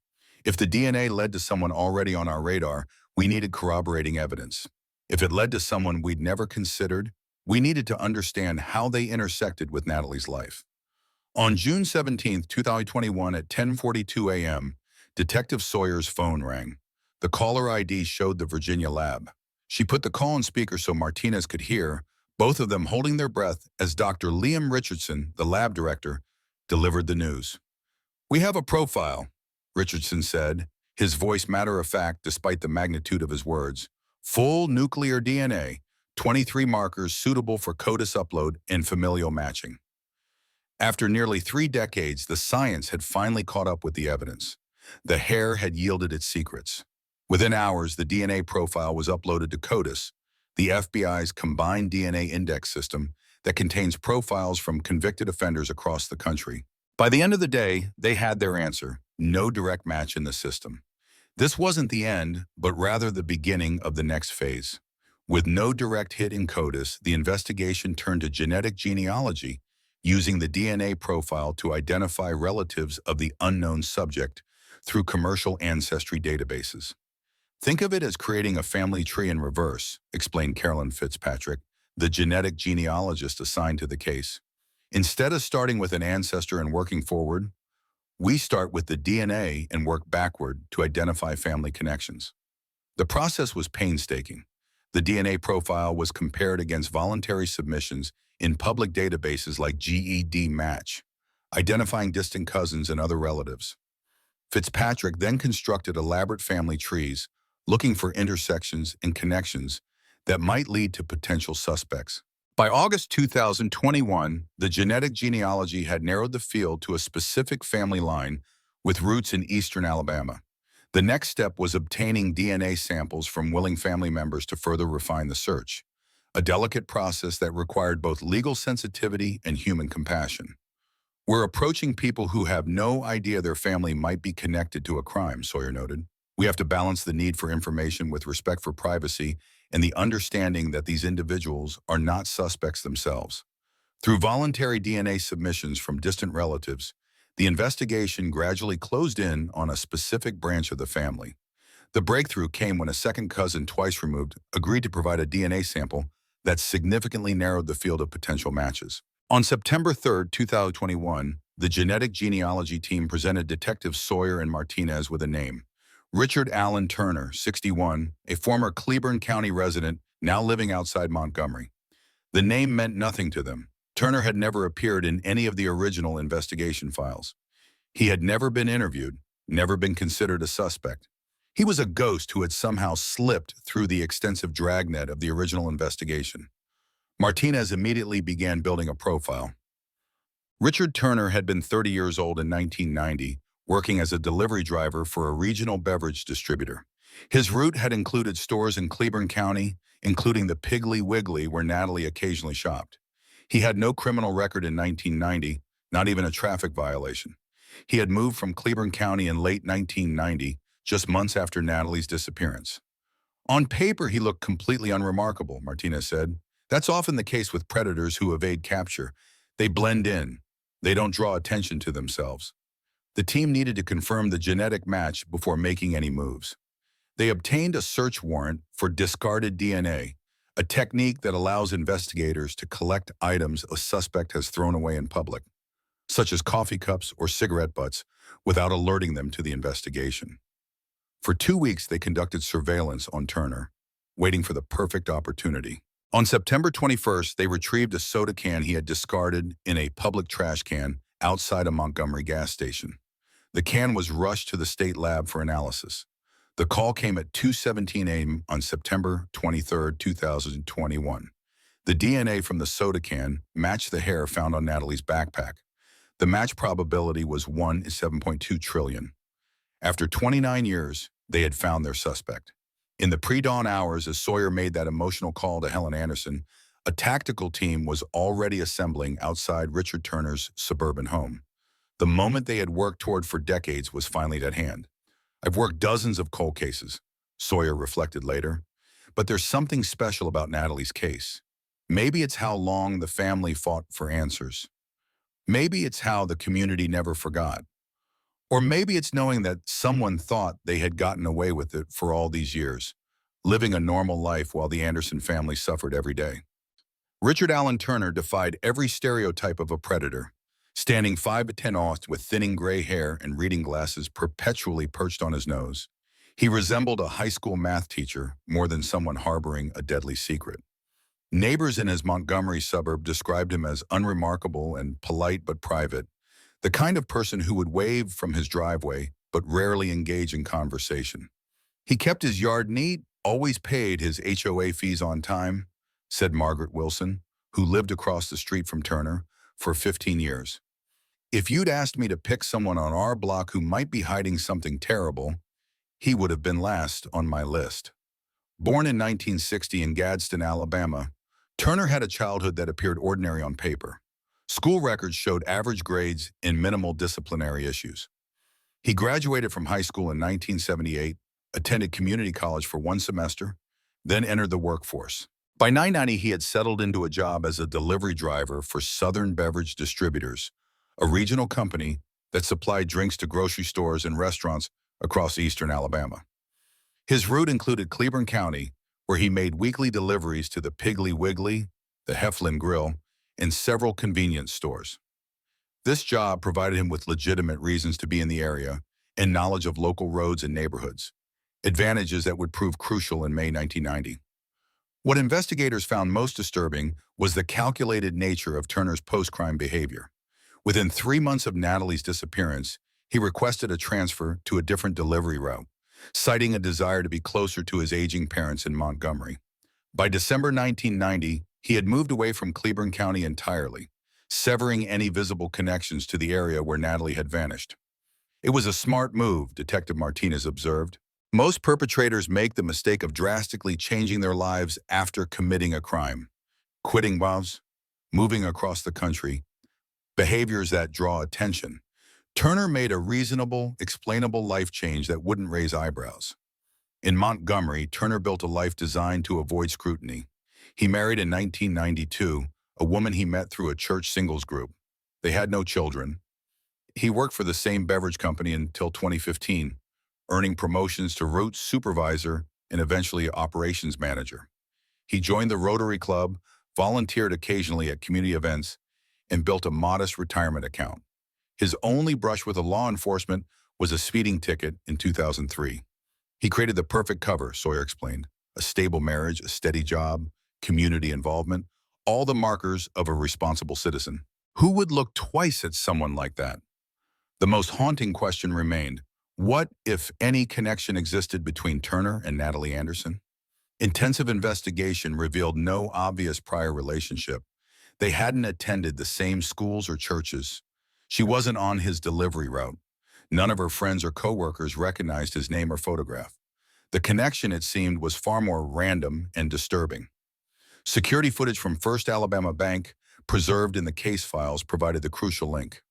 If the DNA led to someone already on our radar, we needed corroborating evidence. If it led to someone we'd never considered, we needed to understand how they intersected with Natalie's life. On June 17, 2021 at 10:42 a.m., Detective Sawyer's phone rang. The caller ID showed the Virginia lab. She put the call on speaker so Martinez could hear, both of them holding their breath as Dr. Liam Richardson, the lab director, delivered the news. "We have a profile," Richardson said, his voice matter-of-fact despite the magnitude of his words. "Full nuclear DNA, 23 markers suitable for CODIS upload and familial matching." After nearly 3 decades, the science had finally caught up with the evidence. The hair had yielded its secrets. Within hours, the DNA profile was uploaded to CODIS, the FBI's combined DNA index system that contains profiles from convicted offenders across the country. By the end of the day, they had their answer: no direct match in the system. This wasn't the end, but rather the beginning of the next phase. With no direct hit in CODIS, the investigation turned to genetic genealogy, using the DNA profile to identify relatives of the unknown subject through commercial ancestry databases. Think of it as creating a family tree in reverse, explained Carolyn Fitzpatrick, the genetic genealogist assigned to the case. Instead of starting with an ancestor and working forward, we start with the DNA and work backward to identify family connections. The process was painstaking. The DNA profile was compared against voluntary submissions in public databases like GED Match, identifying distant cousins and other relatives. Fitzpatrick then constructed elaborate family trees, looking for intersections and connections that might lead to potential suspects. By August 2021, the genetic genealogy had narrowed the field to a specific family line with roots in eastern Alabama. The next step was obtaining DNA samples from willing family members to further refine the search, a delicate process that required both legal sensitivity and human compassion. We're approaching people who have no idea their family might be connected to a crime, Sawyer noted. We have to balance the need for information with respect for privacy and the understanding that these individuals are not suspects themselves. Through voluntary DNA submissions from distant relatives, the investigation gradually closed in on a specific branch of the family. The breakthrough came when a second cousin, twice removed, agreed to provide a DNA sample that significantly narrowed the field of potential matches. On September 3, 2021, the genetic genealogy team presented Detectives Sawyer and Martinez with a name: Richard Allen Turner, 61, a former Cleburne County resident, now living outside Montgomery. The name meant nothing to them. Turner had never appeared in any of the original investigation files. He had never been interviewed, never been considered a suspect. He was a ghost who had somehow slipped through the extensive dragnet of the original investigation. Martinez immediately began building a profile. Richard Turner had been 30 years old in 1990, working as a delivery driver for a regional beverage distributor. His route had included stores in Cleburne County, including the Piggly Wiggly where Natalie occasionally shopped. He had no criminal record in 1990, not even a traffic violation. He had moved from Cleburne County in late 1990, just months after Natalie's disappearance. On paper, he looked completely unremarkable, Martinez said. That's often the case with predators who evade capture. They blend in. They don't draw attention to themselves. The team needed to confirm the genetic match before making any moves. They obtained a search warrant for discarded DNA, a technique that allows investigators to collect items a suspect has thrown away in public, such as coffee cups or cigarette butts, without alerting them to the investigation. For 2 weeks, they conducted surveillance on Turner, waiting for the perfect opportunity. On September 21st, they retrieved a soda can he had discarded in a public trash can outside a Montgomery gas station. The can was rushed to the state lab for analysis. The call came at 2:17 a.m. on September 23, 2021. The DNA from the soda can matched the hair found on Natalie's backpack. The match probability was 1 in 7.2 trillion. After 29 years, they had found their suspect. In the pre-dawn hours, as Sawyer made that emotional call to Helen Anderson, a tactical team was already assembling outside Richard Turner's suburban home. The moment they had worked toward for decades was finally at hand. I've worked dozens of cold cases, Sawyer reflected later, but there's something special about Natalie's case. Maybe it's how long the family fought for answers. Maybe it's how the community never forgot. Or maybe it's knowing that someone thought they had gotten away with it for all these years, living a normal life while the Anderson family suffered every day. Richard Allen Turner defied every stereotype of a predator, standing 5'10" with thinning gray hair and reading glasses perpetually perched on his nose. He resembled a high school math teacher more than someone harboring a deadly secret. Neighbors in his Montgomery suburb described him as unremarkable and polite but private, the kind of person who would wave from his driveway but rarely engage in conversation. He kept his yard neat, always paid his HOA fees on time, said Margaret Wilson, who lived across the street from Turner for 15 years. If you'd asked me to pick someone on our block who might be hiding something terrible, he would have been last on my list. Born in 1960 in Gadsden, Alabama, Turner had a childhood that appeared ordinary on paper. School records showed average grades and minimal disciplinary issues. He graduated from high school in 1978, attended community college for one semester, then entered the workforce. By 1990, he had settled into a job as a delivery driver for Southern Beverage Distributors, a regional company that supplied drinks to grocery stores and restaurants across eastern Alabama. His route included Cleburne County, where he made weekly deliveries to the Piggly Wiggly, the Heflin Grill, and several convenience stores. This job provided him with legitimate reasons to be in the area and knowledge of local roads and neighborhoods, advantages that would prove crucial in May 1990. What investigators found most disturbing was the calculated nature of Turner's post-crime behavior. Within 3 months of Natalie's disappearance, he requested a transfer to a different delivery route, citing a desire to be closer to his aging parents in Montgomery. By December 1990, he had moved away from Cleburne County entirely, severing any visible connections to the area where Natalie had vanished. It was a smart move, Detective Martinez observed. Most perpetrators make the mistake of drastically changing their lives after committing a crime. Quitting jobs, moving across the country, behaviors that draw attention. Turner made a reasonable, explainable life change that wouldn't raise eyebrows. In Montgomery, Turner built a life designed to avoid scrutiny. He married in 1992, a woman he met through a church singles group. They had no children. He worked for the same beverage company until 2015, earning promotions to route supervisor and eventually operations manager. He joined the Rotary Club, volunteered occasionally at community events, and built a modest retirement account. His only brush with the law enforcement was a speeding ticket in 2003. He created the perfect cover, Sawyer explained. A stable marriage, a steady job, community involvement, all the markers of a responsible citizen. Who would look twice at someone like that? The most haunting question remained: what, if any, connection existed between Turner and Natalie Anderson? Intensive investigation revealed no obvious prior relationship. They hadn't attended the same schools or churches. She wasn't on his delivery route. None of her friends or coworkers recognized his name or photograph. The connection, it seemed, was far more random and disturbing. Security footage from First Alabama Bank, preserved in the case files, provided the crucial link.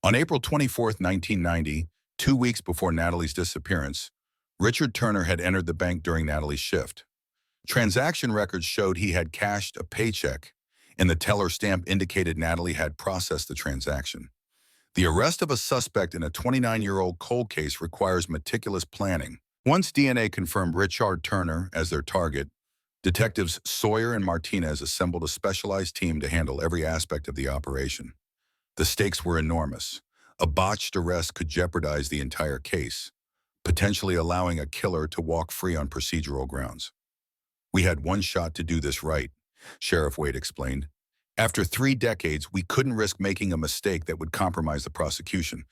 On April 24, 1990, 2 weeks before Natalie's disappearance, Richard Turner had entered the bank during Natalie's shift. Transaction records showed he had cashed a paycheck, and the teller stamp indicated Natalie had processed the transaction. The arrest of a suspect in a 29-year-old cold case requires meticulous planning. Once DNA confirmed Richard Turner as their target, detectives Sawyer and Martinez assembled a specialized team to handle every aspect of the operation. The stakes were enormous. A botched arrest could jeopardize the entire case, potentially allowing a killer to walk free on procedural grounds. "We had one shot to do this right," Sheriff Wade explained. "After 3 decades, we couldn't risk making a mistake that would compromise the prosecution."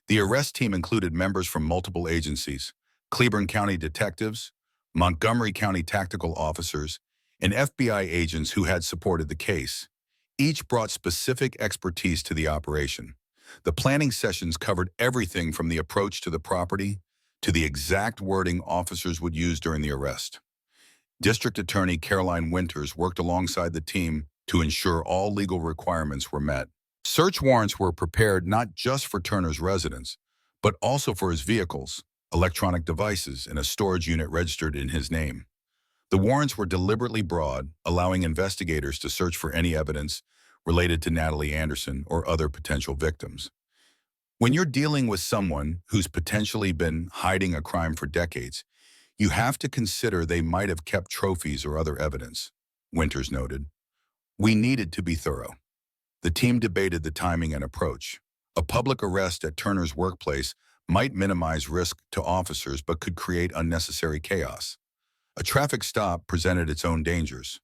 The arrest team included members from multiple agencies: Cleburne County detectives, Montgomery County tactical officers, and FBI agents who had supported the case. Each brought specific expertise to the operation. The planning sessions covered everything from the approach to the property to the exact wording officers would use during the arrest. District Attorney Caroline Winters worked alongside the team to ensure all legal requirements were met. Search warrants were prepared not just for Turner's residence, but also for his vehicles, electronic devices, and a storage unit registered in his name. The warrants were deliberately broad, allowing investigators to search for any evidence related to Natalie Anderson or other potential victims. When you're dealing with someone who's potentially been hiding a crime for decades, you have to consider they might have kept trophies or other evidence, Winters noted. "We needed to be thorough." The team debated the timing and approach. A public arrest at Turner's workplace might minimize risk to officers but could create unnecessary chaos. A traffic stop presented its own dangers.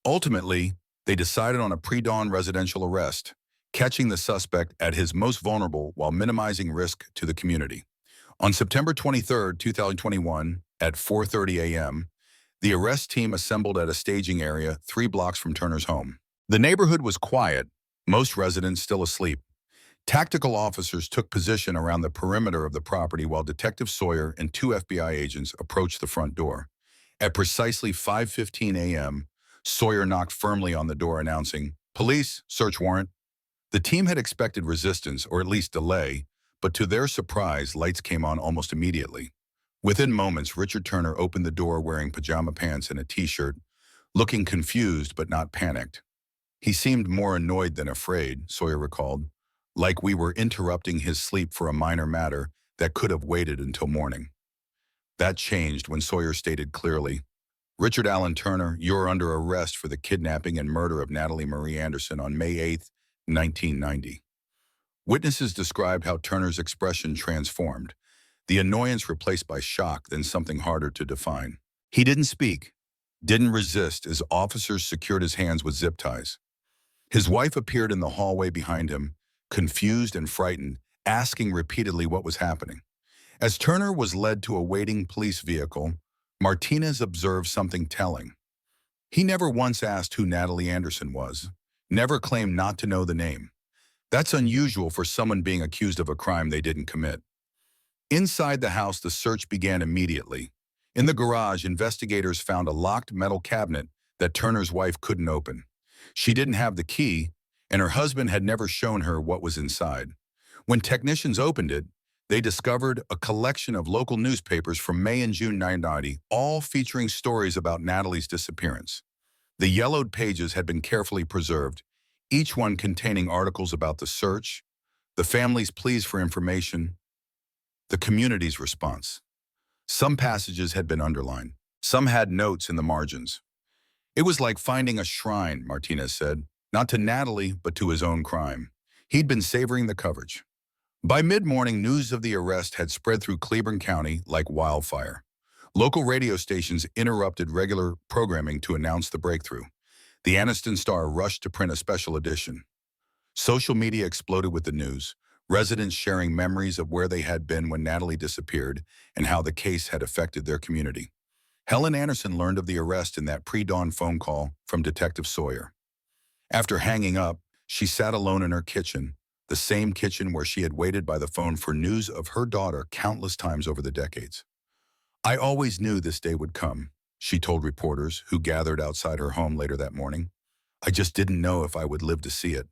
Ultimately, they decided on a pre-dawn residential arrest, catching the suspect at his most vulnerable while minimizing risk to the community. On September 23, 2021, at 4:30 a.m., the arrest team assembled at a staging area 3 blocks from Turner's home. The neighborhood was quiet, most residents still asleep. Tactical officers took position around the perimeter of the property while Detective Sawyer and two FBI agents approached the front door. At precisely 5:15 a.m., Sawyer knocked firmly on the door announcing, "Police, search warrant." The team had expected resistance, or at least delay, but to their surprise, lights came on almost immediately. Within moments, Richard Turner opened the door wearing pajama pants and a t-shirt, looking confused but not panicked. He seemed more annoyed than afraid, Sawyer recalled, like we were interrupting his sleep for a minor matter that could have waited until morning. That changed when Sawyer stated clearly, "Richard Allen Turner, you're under arrest for the kidnapping and murder of Natalie Marie Anderson on May 8, 1990. Witnesses described how Turner's expression transformed, the annoyance replaced by shock, then something harder to define. He didn't speak, didn't resist as officers secured his hands with zip ties. His wife appeared in the hallway behind him, confused and frightened, asking repeatedly what was happening. As Turner was led to a waiting police vehicle, Martinez observed something telling. He never once asked who Natalie Anderson was, never claimed not to know the name. That's unusual for someone being accused of a crime they didn't commit. Inside the house, the search began immediately. In the garage, investigators found a locked metal cabinet that Turner's wife couldn't open. She didn't have the key, and her husband had never shown her what was inside. When technicians opened it, they discovered a collection of local newspapers from May and June 1990, all featuring stories about Natalie's disappearance. The yellowed pages had been carefully preserved, each one containing articles about the search, the family's pleas for information, the community's response. Some passages had been underlined. Some had notes in the margins. It was like finding a shrine, Martinez said, not to Natalie, but to his own crime. He'd been savoring the coverage. By mid-morning, news of the arrest had spread through Cleburne County like wildfire. Local radio stations interrupted regular programming to announce the breakthrough. The Anniston Star rushed to print a special edition. Social media exploded with the news, residents sharing memories of where they had been when Natalie disappeared and how the case had affected their community. Helen Anderson learned of the arrest in that pre-dawn phone call from Detective Sawyer. After hanging up, she sat alone in her kitchen, the same kitchen where she had waited by the phone for news of her daughter countless times over the decades. "I always knew this day would come," she told reporters who gathered outside her home later that morning. "I just didn't know if I would live to see it."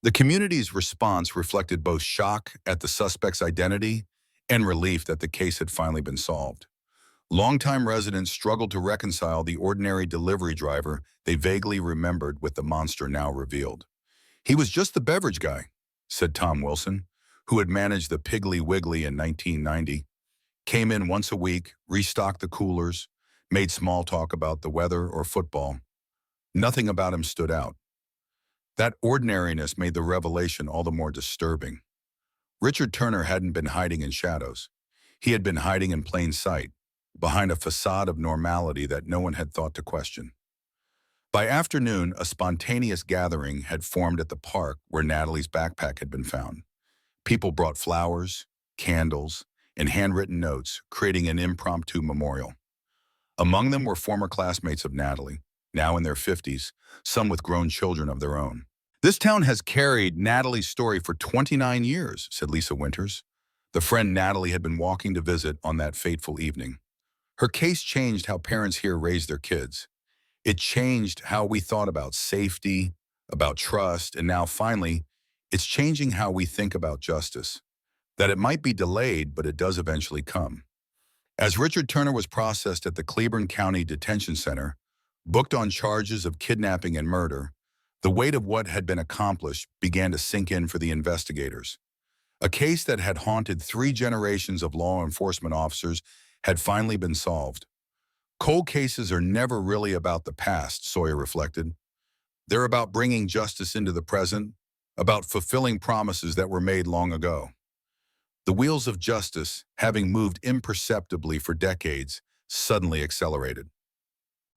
The community's response reflected both shock at the suspect's identity and relief that the case had finally been solved. Longtime residents struggled to reconcile the ordinary delivery driver they vaguely remembered with the monster now revealed. "He was just the beverage guy," said Tom Wilson, who had managed the Piggly Wiggly in 1990. "Came in once a week, restocked the coolers, made small talk about the weather or football. Nothing about him stood out." That ordinariness made the revelation all the more disturbing. Richard Turner hadn't been hiding in shadows. He had been hiding in plain sight, behind a facade of normality that no one had thought to question. By afternoon, a spontaneous gathering had formed at the park where Natalie's backpack had been found. People brought flowers, candles, and handwritten notes, creating an impromptu memorial. Among them were former classmates of Natalie, now in their 50s, some with grown children of their own. "This town has carried Natalie's story for 29 years, said Lisa Winters, the friend Natalie had been walking to visit on that fateful evening. "Her case changed how parents here raised their kids. It changed how we thought about safety, about trust, and now finally, it's changing how we think about justice. That it might be delayed, but it does eventually come." As Richard Turner was processed at the Cleburne County Detention Center, booked on charges of kidnapping and murder, the weight of what had been accomplished began to sink in for the investigators. A case that had haunted 3 generations of law enforcement officers had finally been solved. Cold cases are never really about the past, Sawyer reflected. They're about bringing justice into the present, about fulfilling promises that were made long ago. The wheels of justice, having moved imperceptibly for decades, suddenly accelerated.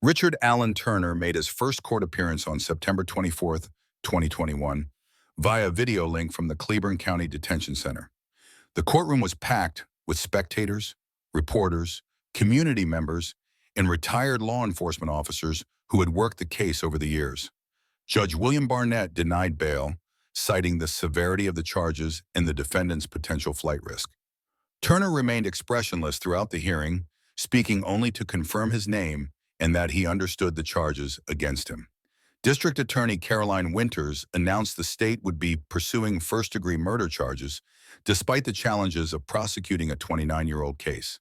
Richard Allen Turner made his first court appearance on September 24, 2021, via video link from the Cleburne County Detention Center. The courtroom was packed with spectators, reporters, community members, and retired law enforcement officers who had worked the case over the years. Judge William Barnett denied bail, citing the severity of the charges and the defendant's potential flight risk. Turner remained expressionless throughout the hearing, speaking only to confirm his name and that he understood the charges against him. District Attorney Caroline Winters announced the state would be pursuing first-degree murder charges, despite the challenges of prosecuting a 29-year-old case.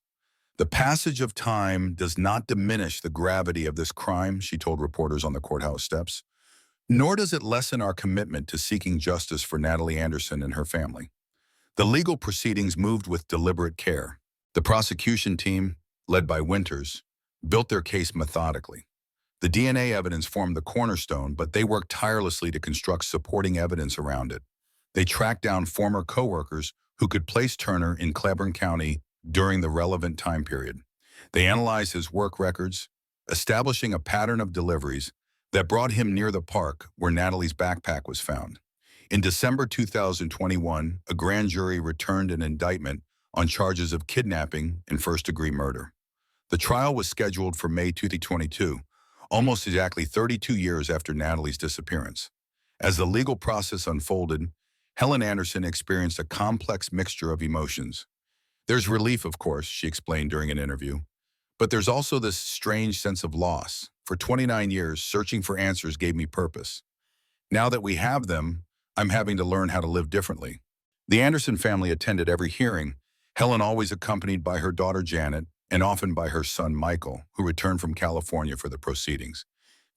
The passage of time does not diminish the gravity of this crime, she told reporters on the courthouse steps, nor does it lessen our commitment to seeking justice for Natalie Anderson and her family. The legal proceedings moved with deliberate care. The prosecution team, led by Winters, built their case methodically. The DNA evidence formed the cornerstone, but they worked tirelessly to construct supporting evidence around it. They tracked down former coworkers who could place Turner in Claiborne County during the relevant time period. They analyzed his work records, establishing a pattern of deliveries that brought him near the park where Natalie's backpack was found. In December 2021, a grand jury returned an indictment on charges of kidnapping and first-degree murder. The trial was scheduled for May 2022, almost exactly 32 years after Natalie's disappearance. As the legal process unfolded, Helen Anderson experienced a complex mixture of emotions. There's relief, of course, she explained during an interview, but there's also this strange sense of loss. For 29 years, searching for answers gave me purpose. Now that we have them, I'm having to learn how to live differently. The Anderson family attended every hearing, Helen always accompanied by her daughter Janet, and often by her son Michael, who returned from California for the proceedings.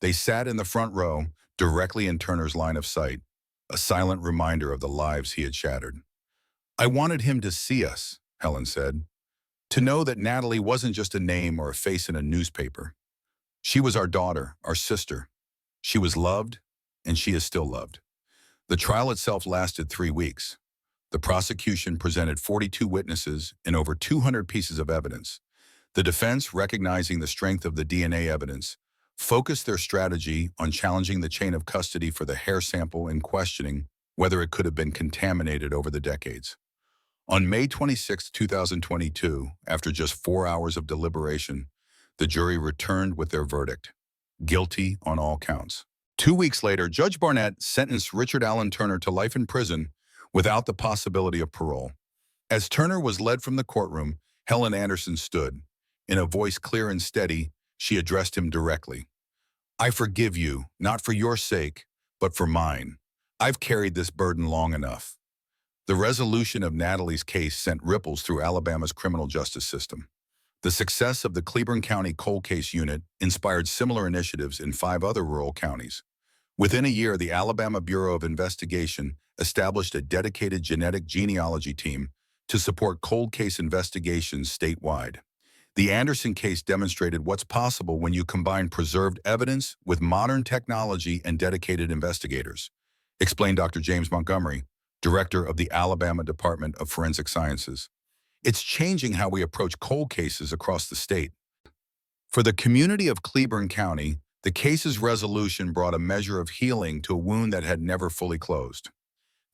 They sat in the front row, directly in Turner's line of sight, a silent reminder of the lives he had shattered. I wanted him to see us, Helen said, to know that Natalie wasn't just a name or a face in a newspaper. She was our daughter, our sister. She was loved, and she is still loved. The trial itself lasted 3 weeks. The prosecution presented 42 witnesses and over 200 pieces of evidence. The defense, recognizing the strength of the DNA evidence, focused their strategy on challenging the chain of custody for the hair sample and questioning whether it could have been contaminated over the decades. On May 26, 2022, after just 4 hours of deliberation, the jury returned with their verdict, guilty on all counts. 2 weeks later, Judge Barnett sentenced Richard Allen Turner to life in prison without the possibility of parole. As Turner was led from the courtroom, Helen Anderson stood. In a voice clear and steady, she addressed him directly. I forgive you, not for your sake, but for mine. I've carried this burden long enough. The resolution of Natalie's case sent ripples through Alabama's criminal justice system. The success of the Claiborne County Cold Case Unit inspired similar initiatives in 5 other rural counties. Within a year, the Alabama Bureau of Investigation established a dedicated genetic genealogy team to support cold case investigations statewide. The Anderson case demonstrated what's possible when you combine preserved evidence with modern technology and dedicated investigators, explained Dr. James Montgomery, director of the Alabama Department of Forensic Sciences. It's changing how we approach cold cases across the state. For the community of Claiborne County, the case's resolution brought a measure of healing to a wound that had never fully closed.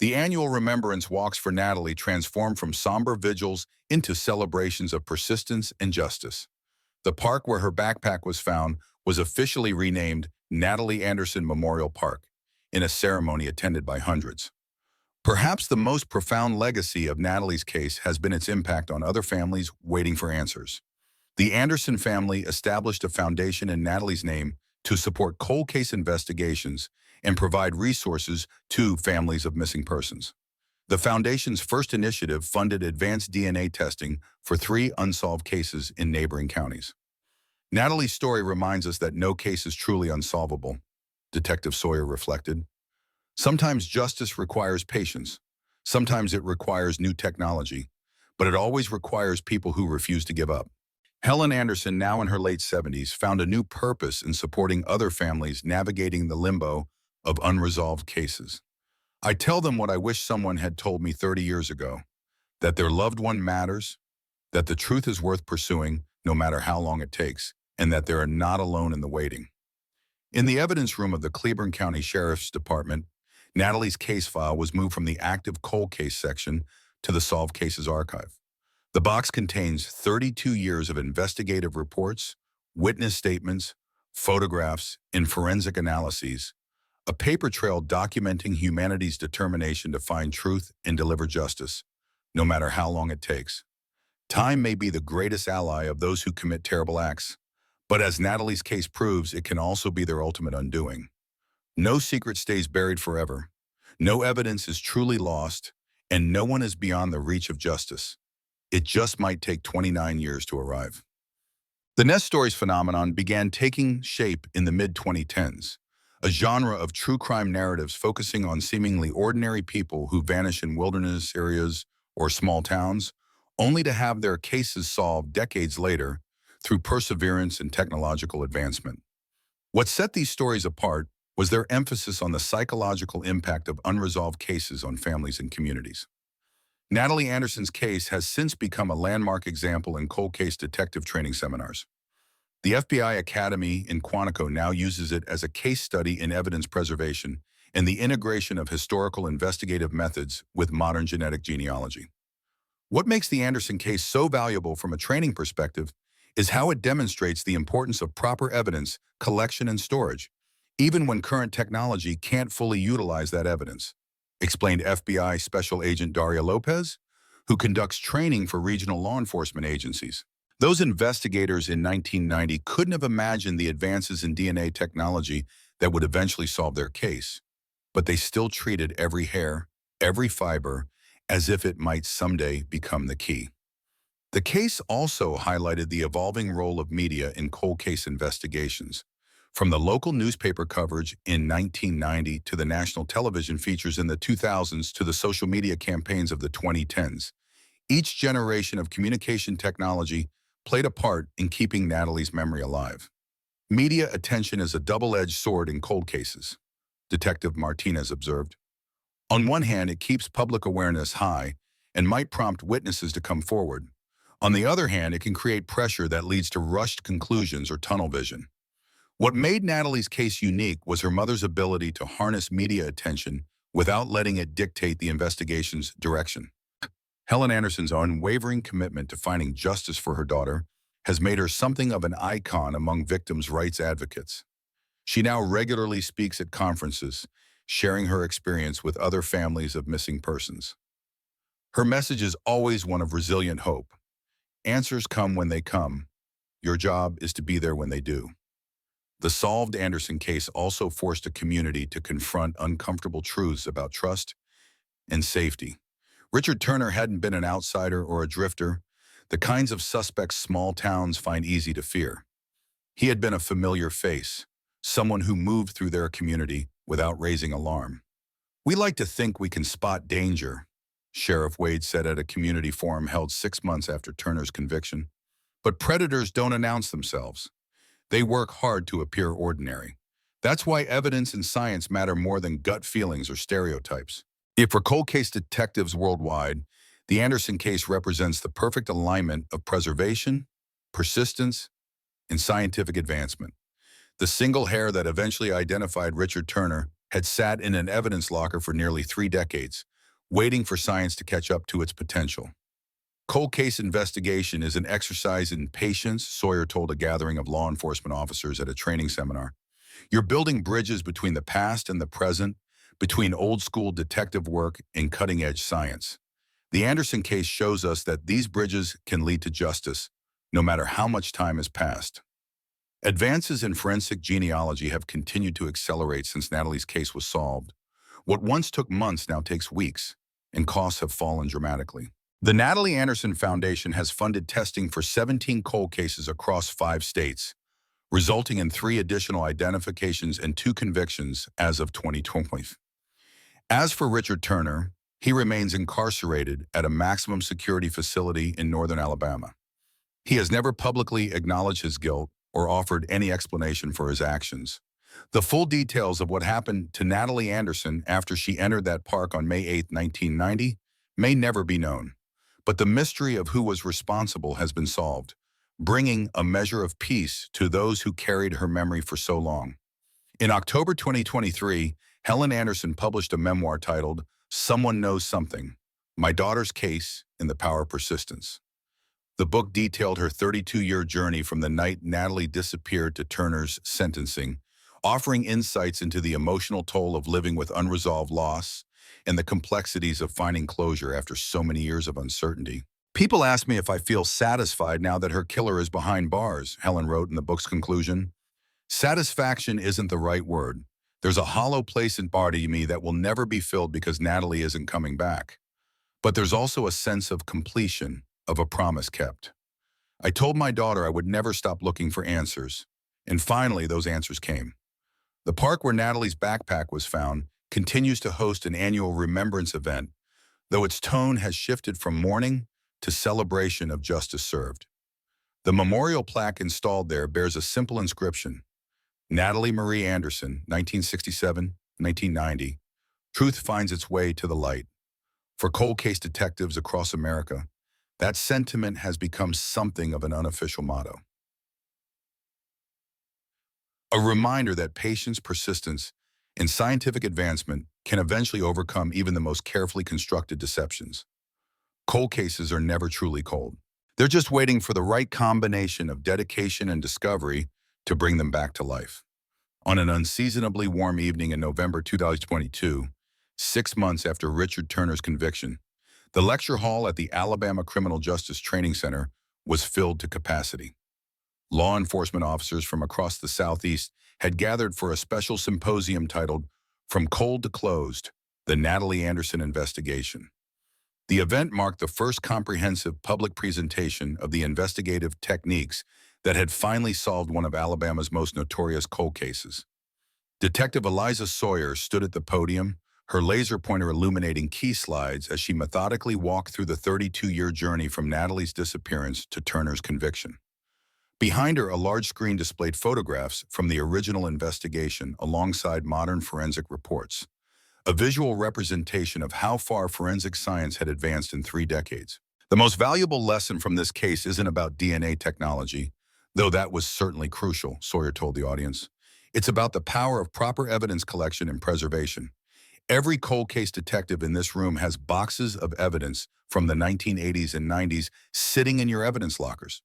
The annual remembrance walks for Natalie transformed from somber vigils into celebrations of persistence and justice. The park where her backpack was found was officially renamed Natalie Anderson Memorial Park, in a ceremony attended by hundreds. Perhaps the most profound legacy of Natalie's case has been its impact on other families waiting for answers. The Anderson family established a foundation in Natalie's name to support cold case investigations and provide resources to families of missing persons. The foundation's first initiative funded advanced DNA testing for 3 unsolved cases in neighboring counties. Natalie's story reminds us that no case is truly unsolvable, Detective Sawyer reflected. Sometimes justice requires patience. Sometimes it requires new technology, but it always requires people who refuse to give up. Helen Anderson, now in her late 70s, found a new purpose in supporting other families navigating the limbo of unresolved cases. I tell them what I wish someone had told me 30 years ago, that their loved one matters, that the truth is worth pursuing no matter how long it takes, and that they are not alone in the waiting. In the evidence room of the Claiborne County Sheriff's Department, Natalie's case file was moved from the active cold case section to the solved cases archive. The box contains 32 years of investigative reports, witness statements, photographs, and forensic analyses, a paper trail documenting humanity's determination to find truth and deliver justice, no matter how long it takes. Time may be the greatest ally of those who commit terrible acts, but as Natalie's case proves, it can also be their ultimate undoing. No secret stays buried forever. No evidence is truly lost, and no one is beyond the reach of justice. It just might take 29 years to arrive. The Nest Stories phenomenon began taking shape in the mid-2010s, a genre of true crime narratives focusing on seemingly ordinary people who vanish in wilderness areas or small towns, only to have their cases solved decades later through perseverance and technological advancement. What set these stories apart was their emphasis on the psychological impact of unresolved cases on families and communities. Natalie Anderson's case has since become a landmark example in cold case detective training seminars. The FBI Academy in Quantico now uses it as a case study in evidence preservation and the integration of historical investigative methods with modern genetic genealogy. What makes the Anderson case so valuable from a training perspective is how it demonstrates the importance of proper evidence collection and storage, even when current technology can't fully utilize that evidence, explained FBI Special Agent Daria Lopez, who conducts training for regional law enforcement agencies. Those investigators in 1990 couldn't have imagined the advances in DNA technology that would eventually solve their case, but they still treated every hair, every fiber, as if it might someday become the key. The case also highlighted the evolving role of media in cold case investigations, from the local newspaper coverage in 1990 to the national television features in the 2000s to the social media campaigns of the 2010s. Each generation of communication technology played a part in keeping Natalie's memory alive. Media attention is a double-edged sword in cold cases, Detective Martinez observed. On one hand, it keeps public awareness high and might prompt witnesses to come forward. On the other hand, it can create pressure that leads to rushed conclusions or tunnel vision. What made Natalie's case unique was her mother's ability to harness media attention without letting it dictate the investigation's direction. Helen Anderson's unwavering commitment to finding justice for her daughter has made her something of an icon among victims' rights advocates. She now regularly speaks at conferences, sharing her experience with other families of missing persons. Her message is always one of resilient hope. Answers come when they come. Your job is to be there when they do. The solved Anderson case also forced a community to confront uncomfortable truths about trust and safety. Richard Turner hadn't been an outsider or a drifter, the kinds of suspects small towns find easy to fear. He had been a familiar face, someone who moved through their community without raising alarm. "We like to think we can spot danger," Sheriff Wade said at a community forum held 6 months after Turner's conviction. "But predators don't announce themselves. They work hard to appear ordinary. That's why evidence and science matter more than gut feelings or stereotypes." For cold case detectives worldwide, the Anderson case represents the perfect alignment of preservation, persistence, and scientific advancement. The single hair that eventually identified Richard Turner had sat in an evidence locker for nearly 3 decades, waiting for science to catch up to its potential. Cold case investigation is an exercise in patience, Sawyer told a gathering of law enforcement officers at a training seminar. You're building bridges between the past and the present, between old-school detective work and cutting-edge science. The Anderson case shows us that these bridges can lead to justice, no matter how much time has passed. Advances in forensic genealogy have continued to accelerate since Natalie's case was solved. What once took months now takes weeks, and costs have fallen dramatically. The Natalie Anderson Foundation has funded testing for 17 cold cases across 5 states, resulting in 3 additional identifications and 2 convictions as of 2020. As for Richard Turner, he remains incarcerated at a maximum security facility in northern Alabama. He has never publicly acknowledged his guilt or offered any explanation for his actions. The full details of what happened to Natalie Anderson after she entered that park on May 8, 1990, may never be known. But the mystery of who was responsible has been solved, bringing a measure of peace to those who carried her memory for so long. In October 2023, Helen Anderson published a memoir titled "Someone Knows Something: My Daughter's Case and the Power of Persistence." The book detailed her 32-year journey from the night Natalie disappeared to Turner's sentencing, offering insights into the emotional toll of living with unresolved loss and the complexities of finding closure after so many years of uncertainty. People ask me if I feel satisfied now that her killer is behind bars, Helen wrote in the book's conclusion. Satisfaction isn't the right word. There's a hollow place in part of me that will never be filled because Natalie isn't coming back. But there's also a sense of completion, of a promise kept. I told my daughter I would never stop looking for answers. And finally, those answers came. The park where Natalie's backpack was found continues to host an annual remembrance event, though its tone has shifted from mourning to celebration of justice served. The memorial plaque installed there bears a simple inscription: Natalie Marie Anderson, 1967-1990. Truth finds its way to the light. For cold case detectives across America, that sentiment has become something of an unofficial motto. A reminder that patience, persistence, and scientific advancement can eventually overcome even the most carefully constructed deceptions. Cold cases are never truly cold. They're just waiting for the right combination of dedication and discovery to bring them back to life. On an unseasonably warm evening in November 2022, 6 months after Richard Turner's conviction, the lecture hall at the Alabama Criminal Justice Training Center was filled to capacity. Law enforcement officers from across the Southeast had gathered for a special symposium titled From Cold to Closed, the Natalie Anderson Investigation. The event marked the first comprehensive public presentation of the investigative techniques that had finally solved one of Alabama's most notorious cold cases. Detective Eliza Sawyer stood at the podium, her laser pointer illuminating key slides as she methodically walked through the 32-year journey from Natalie's disappearance to Turner's conviction. Behind her, a large screen displayed photographs from the original investigation alongside modern forensic reports, a visual representation of how far forensic science had advanced in 3 decades. The most valuable lesson from this case isn't about DNA technology, though that was certainly crucial, Sawyer told the audience. It's about the power of proper evidence collection and preservation. Every cold case detective in this room has boxes of evidence from the 1980s and 90s sitting in your evidence lockers.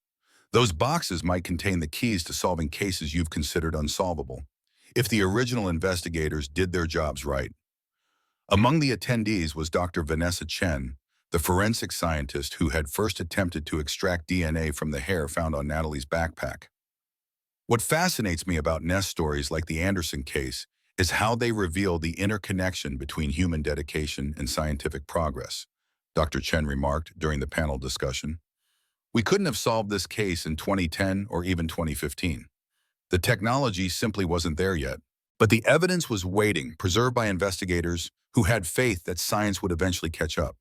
Those boxes might contain the keys to solving cases you've considered unsolvable, if the original investigators did their jobs right. Among the attendees was Dr. Vanessa Chen, the forensic scientist who had first attempted to extract DNA from the hair found on Natalie's backpack. What fascinates me about Ness stories like the Anderson case is how they reveal the interconnection between human dedication and scientific progress, Dr. Chen remarked during the panel discussion. We couldn't have solved this case in 2010 or even 2015. The technology simply wasn't there yet. But the evidence was waiting, preserved by investigators who had faith that science would eventually catch up.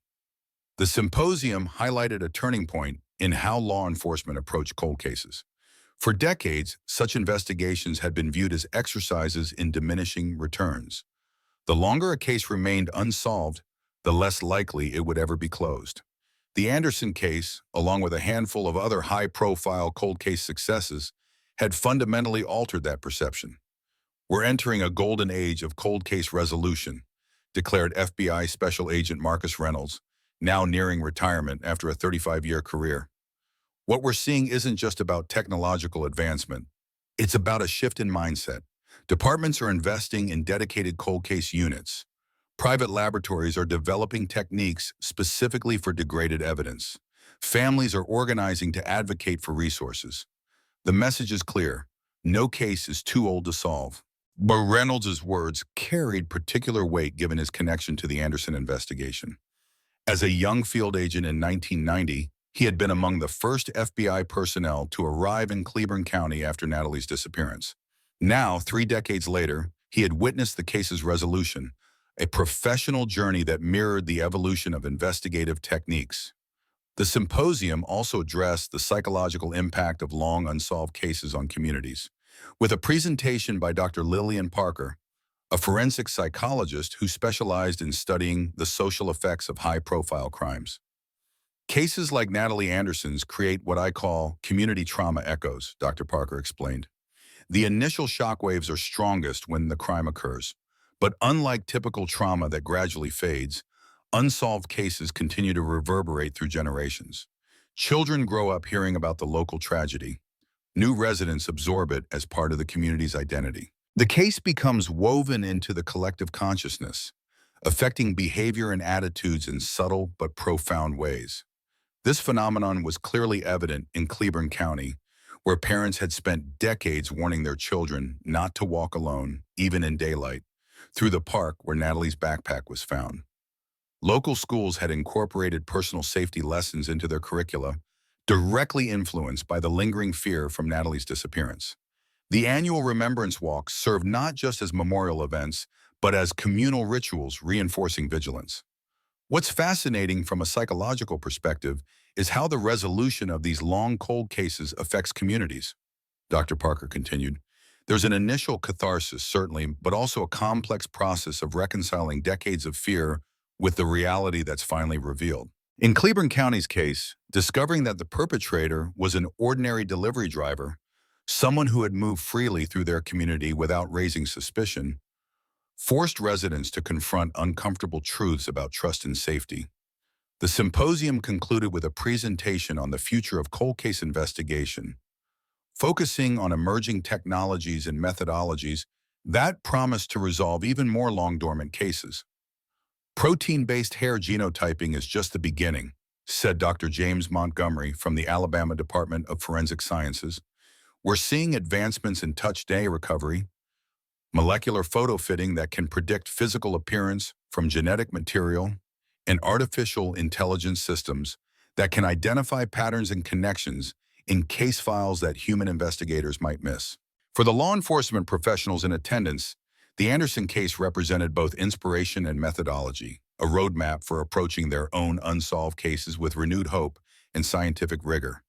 The symposium highlighted a turning point in how law enforcement approached cold cases. For decades, such investigations had been viewed as exercises in diminishing returns. The longer a case remained unsolved, the less likely it would ever be closed. The Anderson case, along with a handful of other high-profile cold case successes, had fundamentally altered that perception. We're entering a golden age of cold case resolution, declared FBI Special Agent Marcus Reynolds, now nearing retirement after a 35-year career. What we're seeing isn't just about technological advancement. It's about a shift in mindset. Departments are investing in dedicated cold case units. Private laboratories are developing techniques specifically for degraded evidence. Families are organizing to advocate for resources. The message is clear. No case is too old to solve. But Reynolds' words carried particular weight given his connection to the Anderson investigation. As a young field agent in 1990, he had been among the first FBI personnel to arrive in Cleburne County after Natalie's disappearance. Now, 3 decades later, he had witnessed the case's resolution, a professional journey that mirrored the evolution of investigative techniques. The symposium also addressed the psychological impact of long unsolved cases on communities, with a presentation by Dr. Lillian Parker, a forensic psychologist who specialized in studying the social effects of high-profile crimes. Cases like Natalie Anderson's create what I call community trauma echoes, Dr. Parker explained. The initial shockwaves are strongest when the crime occurs, but unlike typical trauma that gradually fades, unsolved cases continue to reverberate through generations. Children grow up hearing about the local tragedy. New residents absorb it as part of the community's identity. The case becomes woven into the collective consciousness, affecting behavior and attitudes in subtle but profound ways. This phenomenon was clearly evident in Cleburne County, where parents had spent decades warning their children not to walk alone, even in daylight, through the park where Natalie's backpack was found. Local schools had incorporated personal safety lessons into their curricula, directly influenced by the lingering fear from Natalie's disappearance. The annual Remembrance Walks served not just as memorial events, but as communal rituals reinforcing vigilance. What's fascinating from a psychological perspective is how the resolution of these long cold cases affects communities. Dr. Parker continued, there's an initial catharsis, certainly, but also a complex process of reconciling decades of fear with the reality that's finally revealed. In Cleburne County's case, discovering that the perpetrator was an ordinary delivery driver, someone who had moved freely through their community without raising suspicion, forced residents to confront uncomfortable truths about trust and safety. The symposium concluded with a presentation on the future of cold case investigation, focusing on emerging technologies and methodologies that promise to resolve even more long-dormant cases. Protein-based hair genotyping is just the beginning, said Dr. James Montgomery from the Alabama Department of Forensic Sciences. We're seeing advancements in touch DNA recovery, molecular photo fitting that can predict physical appearance from genetic material, and artificial intelligence systems that can identify patterns and connections in case files that human investigators might miss. For the law enforcement professionals in attendance, the Anderson case represented both inspiration and methodology, a roadmap for approaching their own unsolved cases with renewed hope and scientific rigor.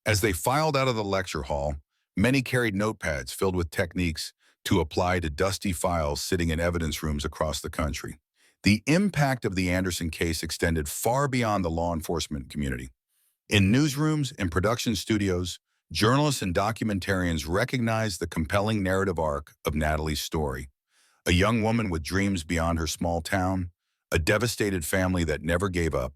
As they filed out of the lecture hall, many carried notepads filled with techniques to apply to dusty files sitting in evidence rooms across the country. The impact of the Anderson case extended far beyond the law enforcement community. In newsrooms and production studios, journalists and documentarians recognized the compelling narrative arc of Natalie's story. A young woman with dreams beyond her small town, a devastated family that never gave up,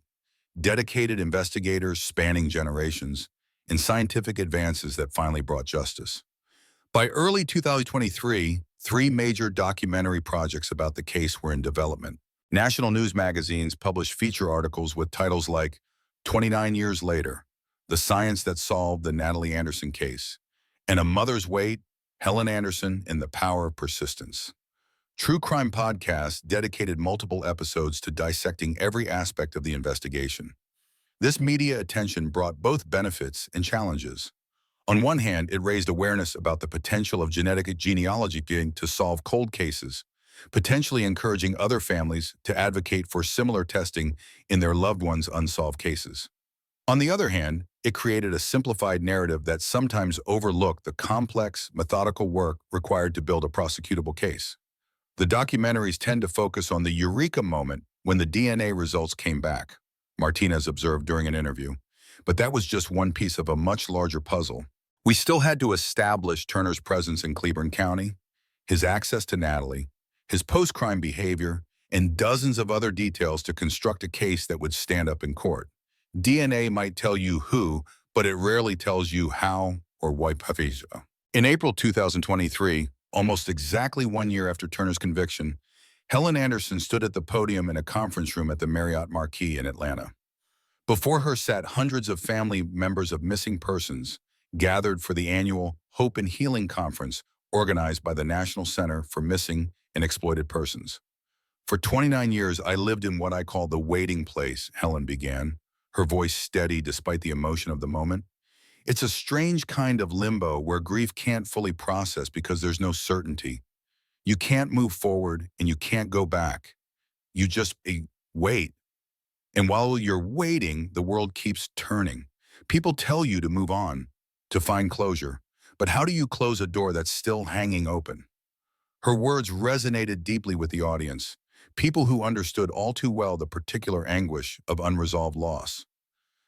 dedicated investigators spanning generations, and scientific advances that finally brought justice. By early 2023, 3 major documentary projects about the case were in development. National news magazines published feature articles with titles like 29 Years Later, The Science That Solved the Natalie Anderson Case, and A Mother's Wait, Helen Anderson and the Power of Persistence. True crime podcasts dedicated multiple episodes to dissecting every aspect of the investigation. This media attention brought both benefits and challenges. On one hand, it raised awareness about the potential of genetic genealogy to solve cold cases, potentially encouraging other families to advocate for similar testing in their loved ones' unsolved cases. On the other hand, it created a simplified narrative that sometimes overlooked the complex, methodical work required to build a prosecutable case. The documentaries tend to focus on the eureka moment when the DNA results came back, Martinez observed during an interview. But that was just one piece of a much larger puzzle. We still had to establish Turner's presence in Cleburne County, his access to Natalie, his post-crime behavior, and dozens of other details to construct a case that would stand up in court. DNA might tell you who, but it rarely tells you how or why. In April 2023, almost exactly 1 year after Turner's conviction, Helen Anderson stood at the podium in a conference room at the Marriott Marquis in Atlanta. Before her sat hundreds of family members of missing persons, gathered for the annual Hope and Healing Conference organized by the National Center for Missing and Exploited Persons. For 29 years, I lived in what I call the waiting place, Helen began, her voice steady despite the emotion of the moment. It's a strange kind of limbo where grief can't fully process because there's no certainty. You can't move forward and you can't go back. You just wait. And while you're waiting, the world keeps turning. People tell you to move on, to find closure. But how do you close a door that's still hanging open? Her words resonated deeply with the audience, people who understood all too well the particular anguish of unresolved loss.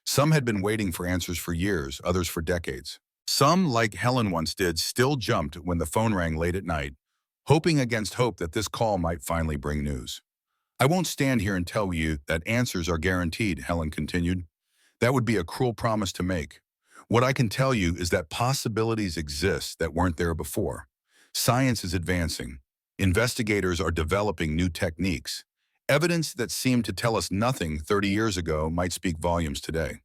Some had been waiting for answers for years, others for decades. Some, like Helen once did, still jumped when the phone rang late at night, hoping against hope that this call might finally bring news. I won't stand here and tell you that answers are guaranteed, Helen continued. That would be a cruel promise to make. What I can tell you is that possibilities exist that weren't there before. Science is advancing. Investigators are developing new techniques. Evidence that seemed to tell us nothing 30 years ago might speak volumes today.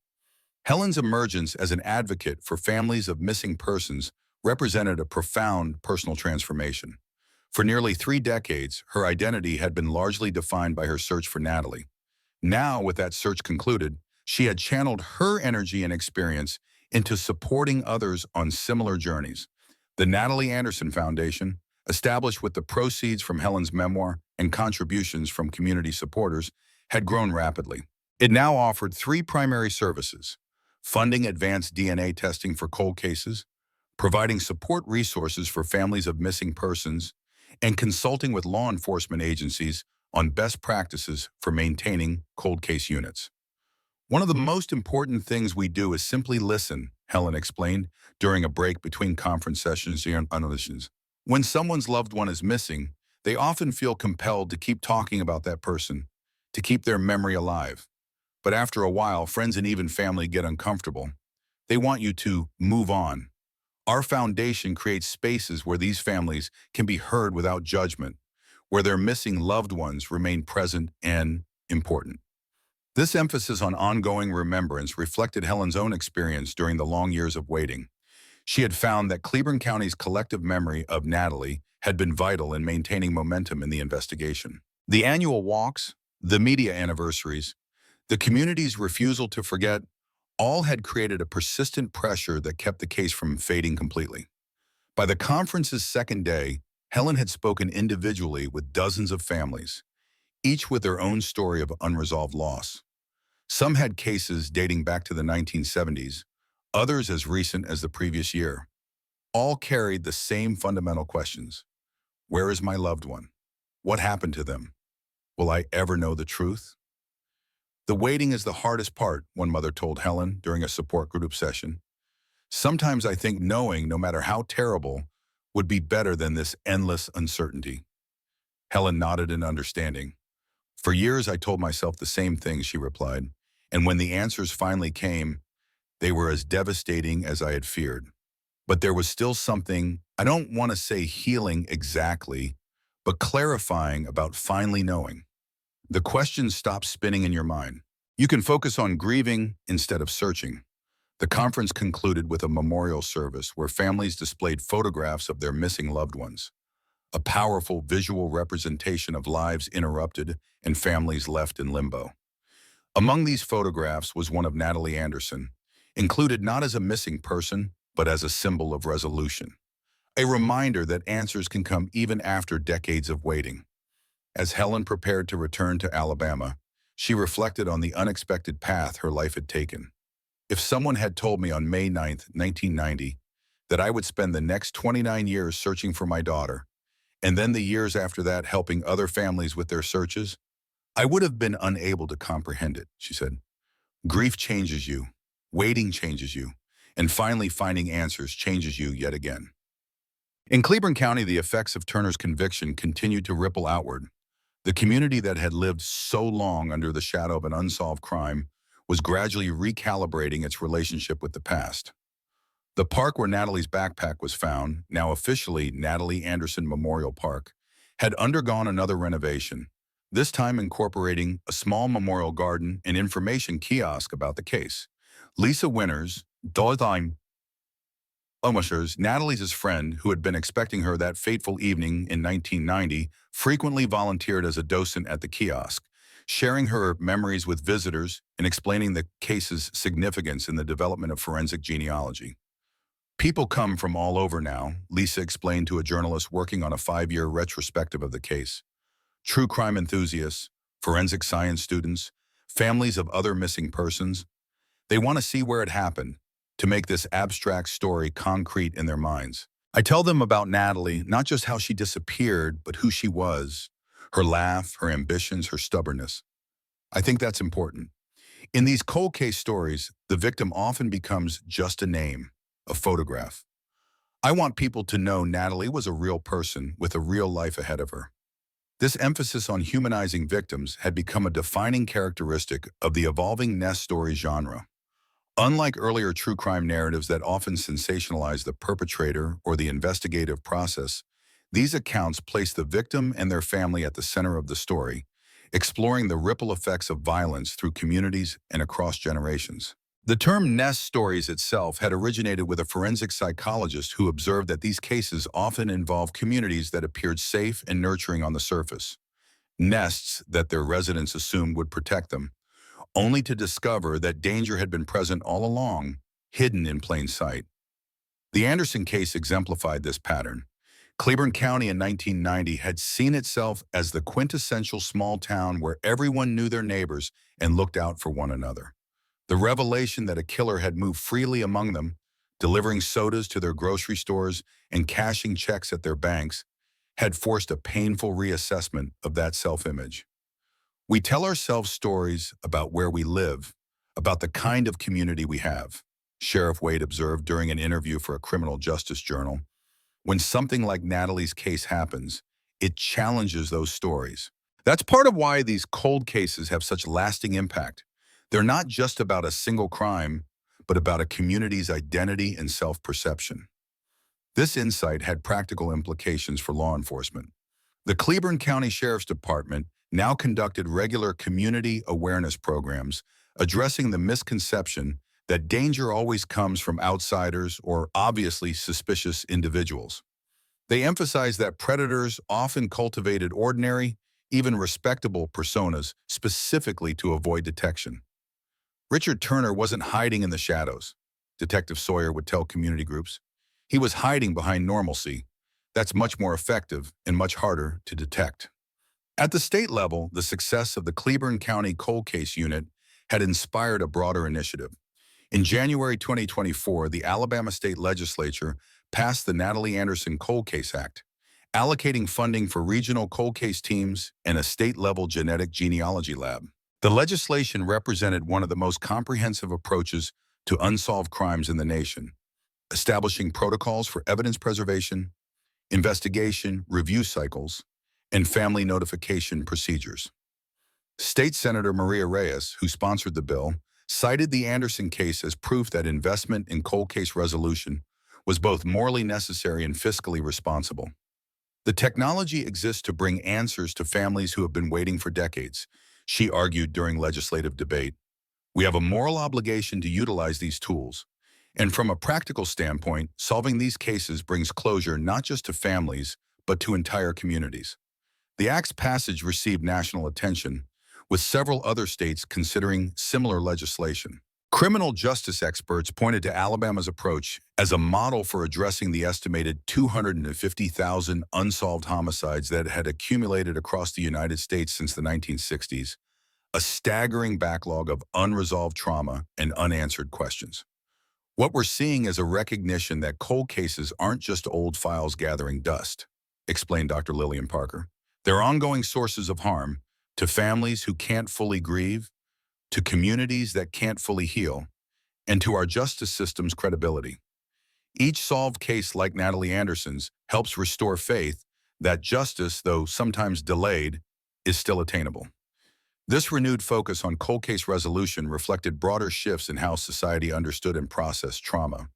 Helen's emergence as an advocate for families of missing persons represented a profound personal transformation. For nearly 3 decades, her identity had been largely defined by her search for Natalie. Now, with that search concluded, she had channeled her energy and experience into supporting others on similar journeys. The Natalie Anderson Foundation, established with the proceeds from Helen's memoir and contributions from community supporters, had grown rapidly. It now offered three primary services: funding advanced DNA testing for cold cases, providing support resources for families of missing persons, and consulting with law enforcement agencies on best practices for maintaining cold case units. One of the most important things we do is simply listen, Helen explained during a break between conference sessions and auditions. When someone's loved one is missing, they often feel compelled to keep talking about that person, to keep their memory alive. But after a while, friends and even family get uncomfortable. They want you to move on. Our foundation creates spaces where these families can be heard without judgment, where their missing loved ones remain present and important. This emphasis on ongoing remembrance reflected Helen's own experience during the long years of waiting. She had found that Cleburne County's collective memory of Natalie had been vital in maintaining momentum in the investigation. The annual walks, the media anniversaries, the community's refusal to forget, all had created a persistent pressure that kept the case from fading completely. By the conference's second day, Helen had spoken individually with dozens of families, each with their own story of unresolved loss. Some had cases dating back to the 1970s, others as recent as the previous year. All carried the same fundamental questions. Where is my loved one? What happened to them? Will I ever know the truth? The waiting is the hardest part, one mother told Helen during a support group session. Sometimes I think knowing, no matter how terrible, would be better than this endless uncertainty. Helen nodded in understanding. For years I told myself the same thing, she replied, and when the answers finally came, they were as devastating as I had feared. But there was still something, I don't want to say healing exactly, but clarifying about finally knowing. The questions stop spinning in your mind. You can focus on grieving instead of searching. The conference concluded with a memorial service where families displayed photographs of their missing loved ones, a powerful visual representation of lives interrupted and families left in limbo. Among these photographs was one of Natalie Anderson, included not as a missing person, but as a symbol of resolution. A reminder that answers can come even after decades of waiting. As Helen prepared to return to Alabama, she reflected on the unexpected path her life had taken. If someone had told me on May 9, 1990, that I would spend the next 29 years searching for my daughter, and then the years after that helping other families with their searches, I would have been unable to comprehend it, she said. Grief changes you, waiting changes you, and finally finding answers changes you yet again. In Cleburne County, the effects of Turner's conviction continued to ripple outward. The community that had lived so long under the shadow of an unsolved crime was gradually recalibrating its relationship with the past. The park where Natalie's backpack was found, now officially Natalie Anderson Memorial Park, had undergone another renovation, this time incorporating a small memorial garden and information kiosk about the case. Lisa Winters, Natalie's friend, who had been expecting her that fateful evening in 1990, frequently volunteered as a docent at the kiosk, sharing her memories with visitors and explaining the case's significance in the development of forensic genealogy. People come from all over now, Lisa explained to a journalist working on a 5-year retrospective of the case. True crime enthusiasts, forensic science students, families of other missing persons. They want to see where it happened, to make this abstract story concrete in their minds. I tell them about Natalie, not just how she disappeared, but who she was, her laugh, her ambitions, her stubbornness. I think that's important. In these cold case stories, the victim often becomes just a name, a photograph. I want people to know Natalie was a real person with a real life ahead of her. This emphasis on humanizing victims had become a defining characteristic of the evolving Nest story genre. Unlike earlier true crime narratives that often sensationalize the perpetrator or the investigative process, These accounts place the victim and their family at the center of the story, exploring the ripple effects of violence through communities and across generations. The term nest stories itself had originated with a forensic psychologist who observed that these cases often involve communities that appeared safe and nurturing on the surface, nests that their residents assumed would protect them, only to discover that danger had been present all along, hidden in plain sight. The Anderson case exemplified this pattern. Cleburne County in 1990 had seen itself as the quintessential small town where everyone knew their neighbors and looked out for one another. The revelation that a killer had moved freely among them, delivering sodas to their grocery stores and cashing checks at their banks, had forced a painful reassessment of that self-image. We tell ourselves stories about where we live, about the kind of community we have, Sheriff Wade observed during an interview for a criminal justice journal. When something like Natalie's case happens, it challenges those stories. That's part of why these cold cases have such lasting impact. They're not just about a single crime, but about a community's identity and self-perception. This insight had practical implications for law enforcement. The Cleburne County Sheriff's Department now conducted regular community awareness programs addressing the misconception that danger always comes from outsiders or obviously suspicious individuals. They emphasized that predators often cultivated ordinary, even respectable personas specifically to avoid detection. Richard Turner wasn't hiding in the shadows, Detective Sawyer would tell community groups. He was hiding behind normalcy. That's much more effective and much harder to detect. At the state level, the success of the Cleburne County Cold Case Unit had inspired a broader initiative. In January 2024, the Alabama State Legislature passed the Natalie Anderson Cold Case Act, allocating funding for regional cold case teams and a state-level genetic genealogy lab. The legislation represented one of the most comprehensive approaches to unsolved crimes in the nation, establishing protocols for evidence preservation, investigation, review cycles, and family notification procedures. State Senator Maria Reyes, who sponsored the bill, cited the Anderson case as proof that investment in cold case resolution was both morally necessary and fiscally responsible. The technology exists to bring answers to families who have been waiting for decades, she argued during legislative debate. We have a moral obligation to utilize these tools. And from a practical standpoint, solving these cases brings closure not just to families, but to entire communities. The Act's passage received national attention, with several other states considering similar legislation. Criminal justice experts pointed to Alabama's approach as a model for addressing the estimated 250,000 unsolved homicides that had accumulated across the United States since the 1960s, a staggering backlog of unresolved trauma and unanswered questions. What we're seeing is a recognition that cold cases aren't just old files gathering dust, explained Dr. Lillian Parker. They're ongoing sources of harm to families who can't fully grieve, to communities that can't fully heal, and to our justice system's credibility. Each solved case like Natalie Anderson's helps restore faith that justice, though sometimes delayed, is still attainable. This renewed focus on cold case resolution reflected broader shifts in how society understood and processed trauma.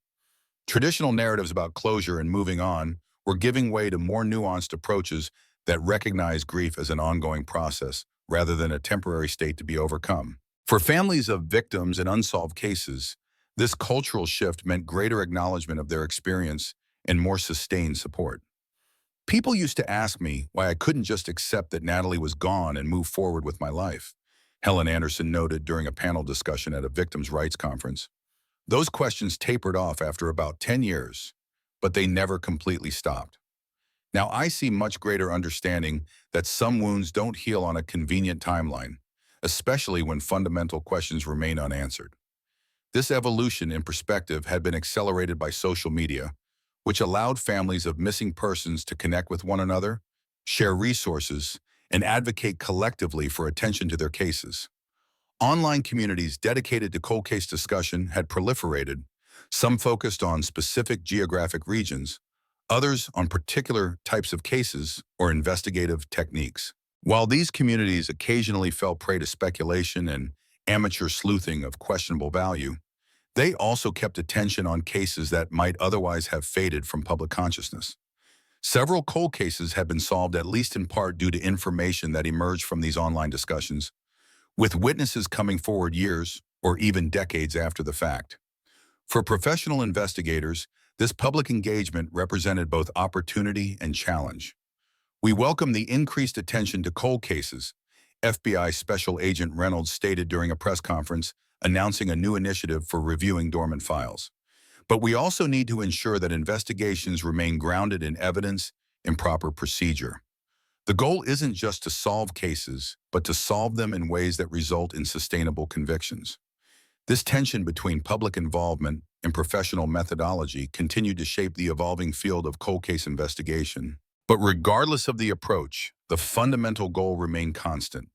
Traditional narratives about closure and moving on were giving way to more nuanced approaches that recognize grief as an ongoing process rather than a temporary state to be overcome. For families of victims in unsolved cases, this cultural shift meant greater acknowledgement of their experience and more sustained support. People used to ask me why I couldn't just accept that Natalie was gone and move forward with my life, Helen Anderson noted during a panel discussion at a victims' rights conference. Those questions tapered off after about 10 years, but they never completely stopped. Now I see much greater understanding that some wounds don't heal on a convenient timeline, especially when fundamental questions remain unanswered. This evolution in perspective had been accelerated by social media, which allowed families of missing persons to connect with one another, share resources, and advocate collectively for attention to their cases. Online communities dedicated to cold case discussion had proliferated, some focused on specific geographic regions, others on particular types of cases or investigative techniques. While these communities occasionally fell prey to speculation and amateur sleuthing of questionable value, they also kept attention on cases that might otherwise have faded from public consciousness. Several cold cases have been solved at least in part due to information that emerged from these online discussions, with witnesses coming forward years or even decades after the fact. For professional investigators, this public engagement represented both opportunity and challenge. We welcome the increased attention to cold cases, FBI Special Agent Reynolds stated during a press conference announcing a new initiative for reviewing dormant files. But we also need to ensure that investigations remain grounded in evidence and proper procedure. The goal isn't just to solve cases, but to solve them in ways that result in sustainable convictions. This tension between public involvement and professional methodology continued to shape the evolving field of cold case investigation. But regardless of the approach, the fundamental goal remained constant: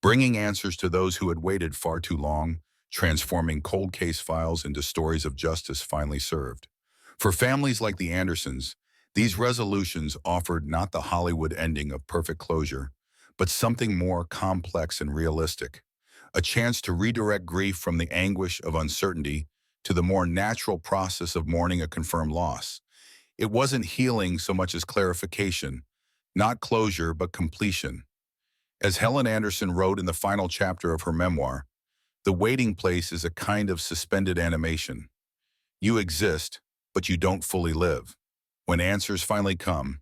bringing answers to those who had waited far too long, transforming cold case files into stories of justice finally served. For families like the Andersons, these resolutions offered not the Hollywood ending of perfect closure, but something more complex and realistic: a chance to redirect grief from the anguish of uncertainty to the more natural process of mourning a confirmed loss. It wasn't healing so much as clarification, not closure, but completion. As Helen Anderson wrote in the final chapter of her memoir, the waiting place is a kind of suspended animation. You exist, but you don't fully live. When answers finally come,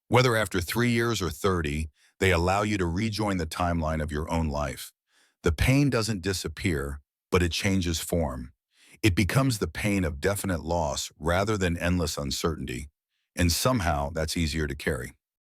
whether after 3 years or 30, they allow you to rejoin the timeline of your own life. The pain doesn't disappear, but it changes form. It becomes the pain of definite loss rather than endless uncertainty, and somehow that's easier to carry.